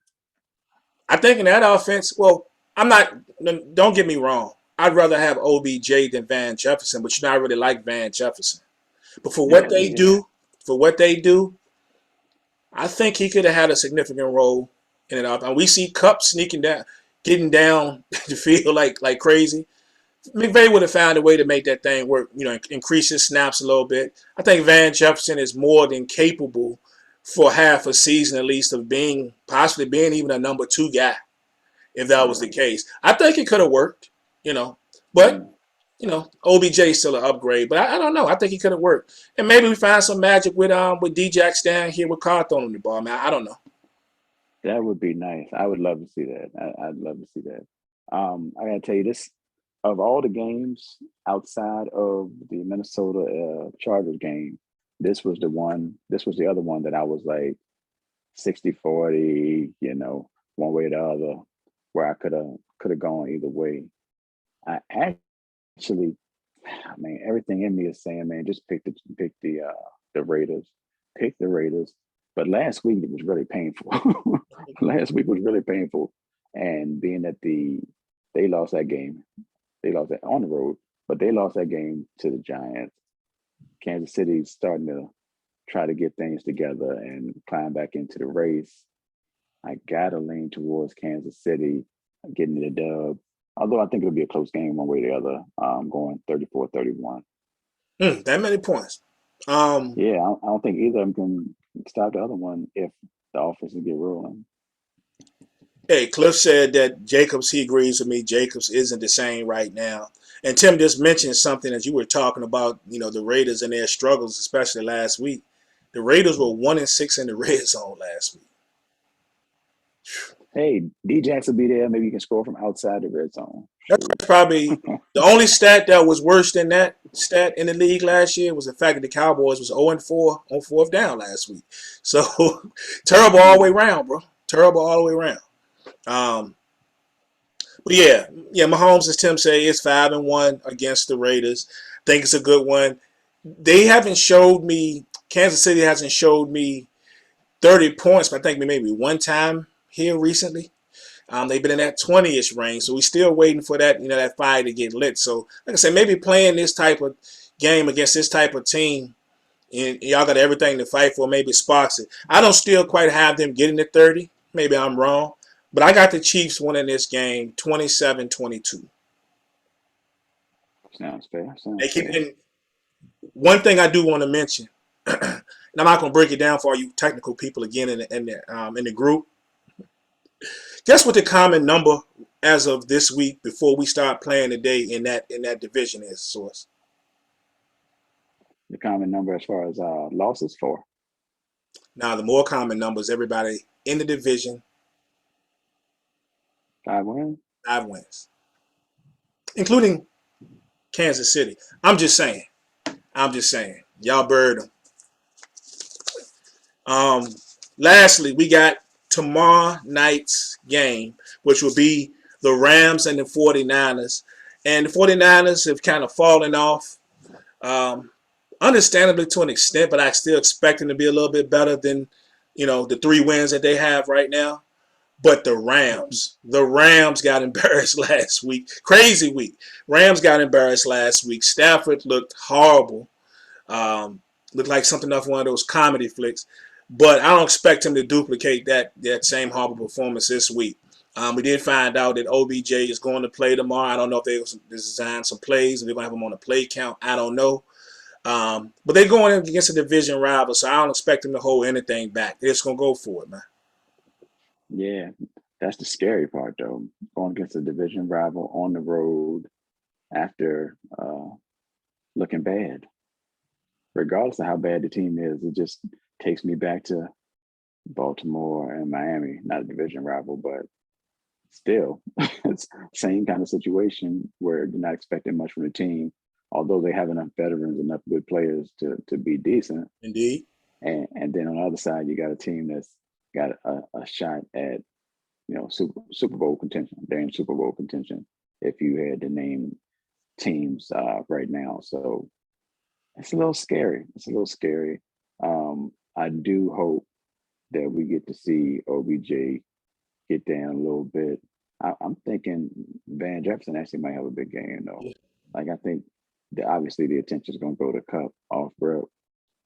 I think in that offense, well, I'm not. Don't get me wrong. I'd rather have OBJ than Van Jefferson, but you know I really like Van Jefferson. But Yeah, me either. for what they do, I think he could have had a significant role in it. And we see Cup sneaking down, getting down the field like crazy. McVay would have found a way to make that thing work. You know, increase his snaps a little bit. I think Van Jefferson is more than capable for half a season at least of being possibly being even a number two guy if that was the case. I think it could have worked, you know, but Mm. OBJ is still an upgrade. But I don't know. I think he could have worked, and maybe we find some magic with Djax down here with Carr throwing the ball. Man, I don't know. That would be nice. I would love to see that. I'd love to see that. I gotta tell you this: of all the games outside of the Minnesota Chargers game, this was the one. This was the other one that I was like 60-40, one way or the other, where I could have gone either way. I actually, I mean, everything in me is saying, man, just pick the Raiders, pick the Raiders. But last week it was really painful. Last week was really painful, and being that they lost that game, they lost that on the road, but they lost that game to the Giants. Kansas City's starting to try to get things together and climb back into the race. I gotta lean towards Kansas City getting the dub. Although I think it'll be a close game one way or the other, going 34-31. That many points. Um, Yeah, I don't think either of them can stop the other one if the offense can get rolling. Hey, Cliff said that Jacobs, he agrees with me. Jacobs isn't the same right now. And Tim just mentioned something as you were talking about, the Raiders and their struggles, especially last week. The Raiders were 1-6 in the red zone last week. Hey, D Jackson will be there. Maybe you can score from outside the red zone. That's Shoot. probably the only stat that was worse than that stat in the league last year was the fact that the Cowboys was 0-4 on fourth down last week. So terrible all the way around, bro. Terrible all the way around. Um, But yeah, Mahomes, as Tim say, is 5-1 against the Raiders. I think it's a good one. They haven't showed me. Kansas City hasn't showed me 30 points, but I think maybe one time here recently. They've been in that 20-ish range, so we're still waiting for that fire to get lit. So, like I said, maybe playing this type of game against this type of team, and y'all got everything to fight for. Maybe sparks it. I don't still quite have them getting to 30. Maybe I'm wrong, but I got the Chiefs winning this game 27-22. Sounds fair. They Sounds keep fair. and one thing I do want to mention, and I'm not going to break it down for all you technical people again in the group. Guess what the common number as of this week before we start playing today in that division is, Source? The common number as far as losses for Now the more common numbers, everybody in the division, 5 wins. 5 wins, including Kansas City. I'm just saying. Y'all bird them. Um, Lastly, we got tomorrow night's game, which will be the Rams and the 49ers. And the 49ers have kind of fallen off, um, understandably to an extent, but I still expect them to be a little bit better than, the 3 wins that they have right now. But the Rams got embarrassed last week. Crazy week. Rams got embarrassed last week. Stafford looked horrible. Looked like something off one of those comedy flicks. But I don't expect him to duplicate that same horrible performance this week. We did find out that OBJ is going to play tomorrow. I don't know if they designed some plays and they're going to have him on a play count. I don't know. But they're going against a division rival, so I don't expect them to hold anything back. They're just going to go for it, man. Yeah, that's the scary part though. Going against a division rival on the road after looking bad. Regardless of how bad the team is, it just takes me back to Baltimore and Miami, not a division rival, but still, it's same kind of situation where you're not expecting much from the team, although they have enough veterans, enough good players to be decent. Indeed. And then on the other side, you got a team that's got a shot at Super Bowl contention. They're in Super Bowl contention. If you had to name teams right now. So it's a little scary. It's a little scary. I do hope that we get to see OBJ get down a little bit. I'm thinking Van Jefferson actually might have a big game though. Yeah. Like I think that obviously the attention is going to go to Cup off rep.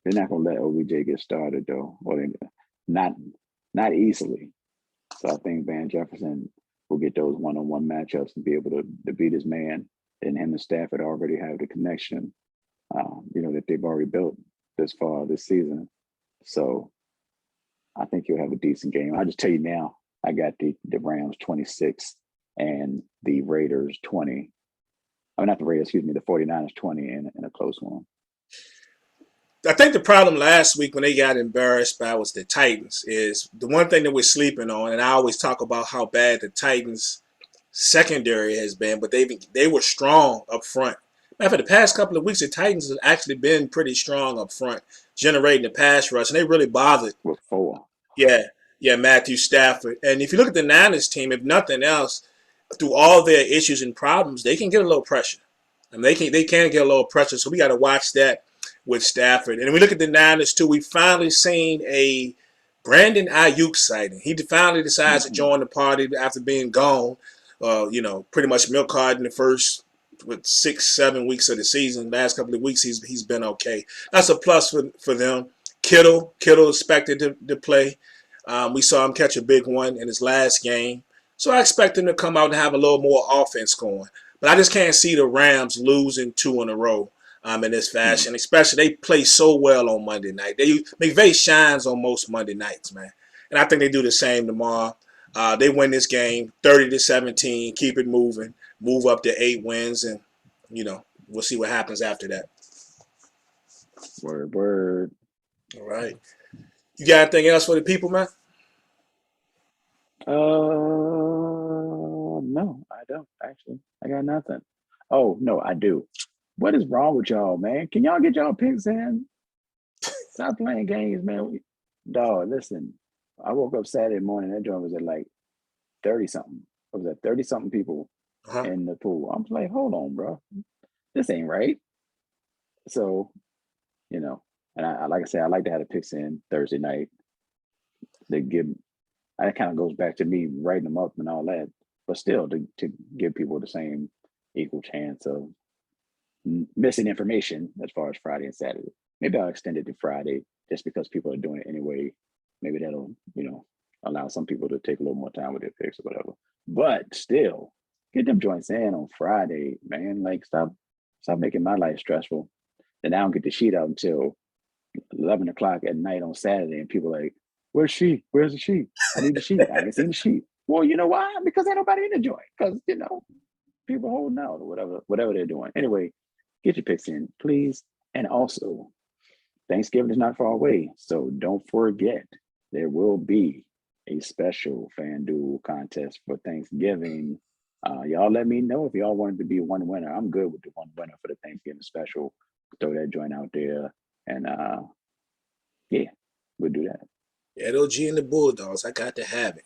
They're not going to let OBJ get started though, or not not easily. So I think Van Jefferson will get those one-on-one matchups and be able to beat his man. And him and Stafford already have the connection, that they've already built this far this season. So I think he'll have a decent game. I'll just tell you now, I got the Rams 26 and the Raiders 20. I mean, not the Raiders, excuse me, the 49ers 20 in a close one. I think the problem last week when they got embarrassed by was the Titans is the one thing that we're sleeping on, and I always talk about how bad the Titans secondary has been, but they were strong up front. For the past couple of weeks, the Titans have actually been pretty strong up front, generating the pass rush, and they really bothered. With 4. Yeah, Matthew Stafford. And if you look at the Niners team, if nothing else, through all their issues and problems, they can get a little pressure. I mean, they can get a little pressure, so we got to watch that with Stafford. And we look at the Niners, too. We finally seen a Brandon Ayuk sighting. He finally decides to join the party after being gone, pretty much milk hard in the first 6-7 weeks of the season. Last couple of weeks, he's been okay. That's a plus for them. Kittle expected to play. We saw him catch a big one in his last game. So I expect him to come out and have a little more offense going. But I just can't see the Rams losing 2 in a row in this fashion. Especially they play so well on Monday night. McVay shines on most Monday nights, man. And I think they do the same tomorrow. They win this game 30-17, keep it moving, move up to 8 wins, and, we'll see what happens after that. Word. All right. You got anything else for the people, man? No, I don't actually. I got nothing. Oh, no, I do. What is wrong with y'all, man? Can y'all get y'all picks in? Stop playing games, man. Dog, listen. I woke up Saturday morning. That joint was at like 30-something. It was at 30-something people in the pool. I'm like, hold on, bro. This ain't right. So, and I like I said, I like to have the picks in Thursday night. That kind of goes back to me writing them up and all that, but still to give people the same equal chance of missing information as far as Friday and Saturday. Maybe I'll extend it to Friday just because people are doing it anyway. Maybe that'll, allow some people to take a little more time with their picks or whatever. But still, get them joints in on Friday, man. Like stop making my life stressful. And I don't get the sheet out until 11 o'clock at night on Saturday, and people are like, where's she? Where's the sheet? I need the sheet. I haven't seen the sheet. Well, you know why? Because ain't nobody in the joint. Because, people holding out or whatever they're doing. Anyway, get your picks in, please. And also, Thanksgiving is not far away. So don't forget, there will be a special FanDuel contest for Thanksgiving. Y'all let me know if y'all wanted to be one winner. I'm good with the one winner for the Thanksgiving special. Throw that joint out there. And we'll do that. LOG and the Bulldogs. I got to have it.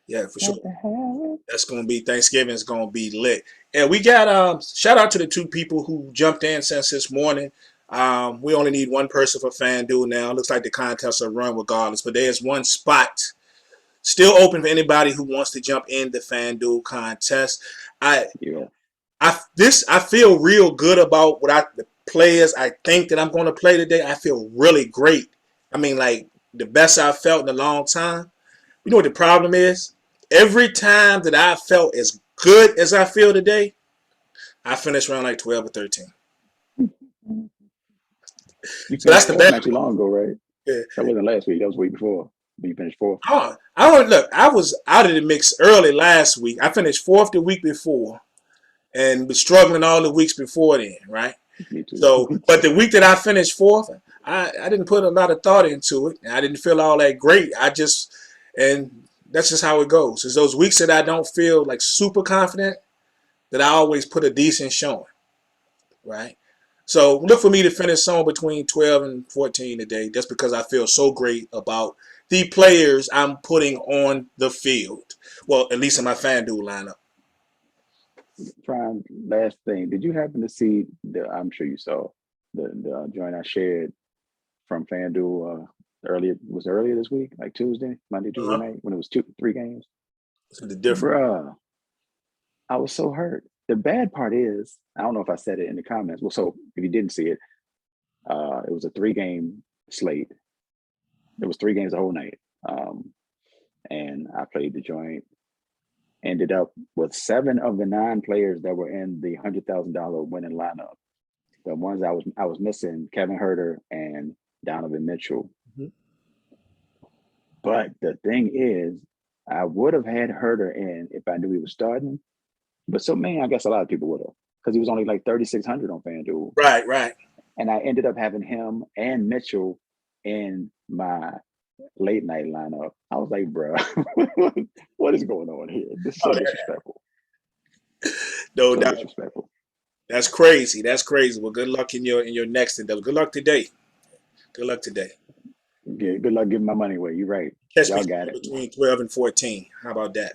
Yeah, for sure. That's going to be Thanksgiving. Is going to be lit. And we got shout out to the 2 people who jumped in since this morning. We only need 1 person for FanDuel now. Looks like the contest will run regardless, but there's 1 spot still open for anybody who wants to jump in the FanDuel contest. I feel real good about the players I think that I'm going to play today. I feel really great. I mean, like the best I've felt in a long time. You know what the problem is? Every time that I felt as good as I feel today, I finished around like 12 or 13. So that's the bad. Not too long ago, right? Yeah. That wasn't last week. That was the week before. You finished 4th. I was out of the mix early last week. I finished 4th the week before, and was struggling all the weeks before then, right? Me too. So, but the week that I finished 4th, I didn't put a lot of thought into it. I didn't feel all that great. And that's just how it goes. It's those weeks that I don't feel like super confident that I always put a decent showing, right? So look for me to finish somewhere between 12 and 14 today, just because I feel so great about the players I'm putting on the field. Well, at least in my FanDuel lineup. Trying last thing. Did you happen to see I'm sure you saw the joint I shared from FanDuel earlier this week, like Monday, Tuesday night, when it was 3 games. So the difference. Bruh, I was so hurt. The bad part is, I don't know if I said it in the comments. Well, so if you didn't see it, it was a 3-game slate. It was 3 games the whole night. And I played the joint. Ended up with 7 of the 9 players that were in the $100,000 winning lineup. The ones I was missing, Kevin Herter and Donovan Mitchell. Mm-hmm. But the thing is, I would have had Herter in if I knew he was starting. But I guess a lot of people would have, because he was only like 3,600 on FanDuel. Right. And I ended up having him and Mitchell in my late night lineup. I was like, bro, what is going on here? This is so disrespectful. No doubt. Disrespectful. That's crazy. Well, good luck in your next endeavor. Good luck today. Yeah, good luck giving my money away. You're right. Catch Y'all me got it. Between 12 and 14. How about that?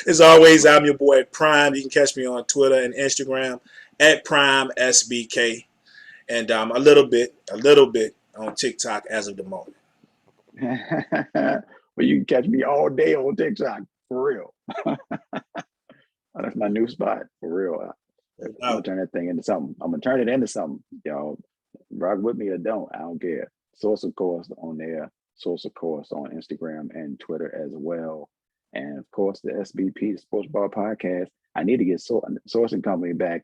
As always, I'm your boy Prime. You can catch me on Twitter and Instagram at PrimeSBK, and a little bit on TikTok as of the moment. Well, you can catch me all day on TikTok, for real. That's my new spot, for real. I'm gonna turn that thing into something. I'm gonna turn it into something, y'all. Rock with me or don't, I don't care. Source of Course on there, Source of Course on Instagram and Twitter as well. And of course, the SBP, Sports Bar Podcast. I need to get Sourcing Company back.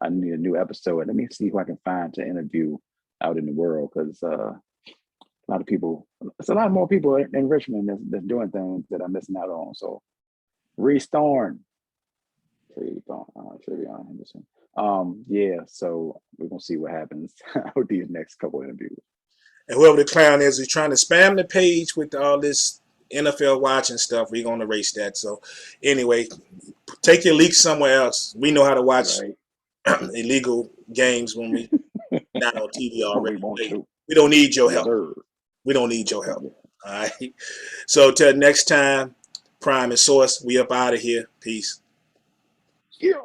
I need a new episode. Let me see who I can find to interview out in the world, because a lot of people, it's a lot more people in Richmond that's doing things that I'm missing out on. So, Reese Thorne, Trevion Henderson. Yeah, so we're gonna see what happens with these next couple interviews. And whoever the clown is who's trying to spam the page with all this NFL watching stuff, we're gonna erase that. So anyway, take your leaks somewhere else. We know how to watch illegal games when we not on TV already. We don't need your help. We don't need your help. All right. So till next time, Prime and Source, we up out of here. Peace. Yeah.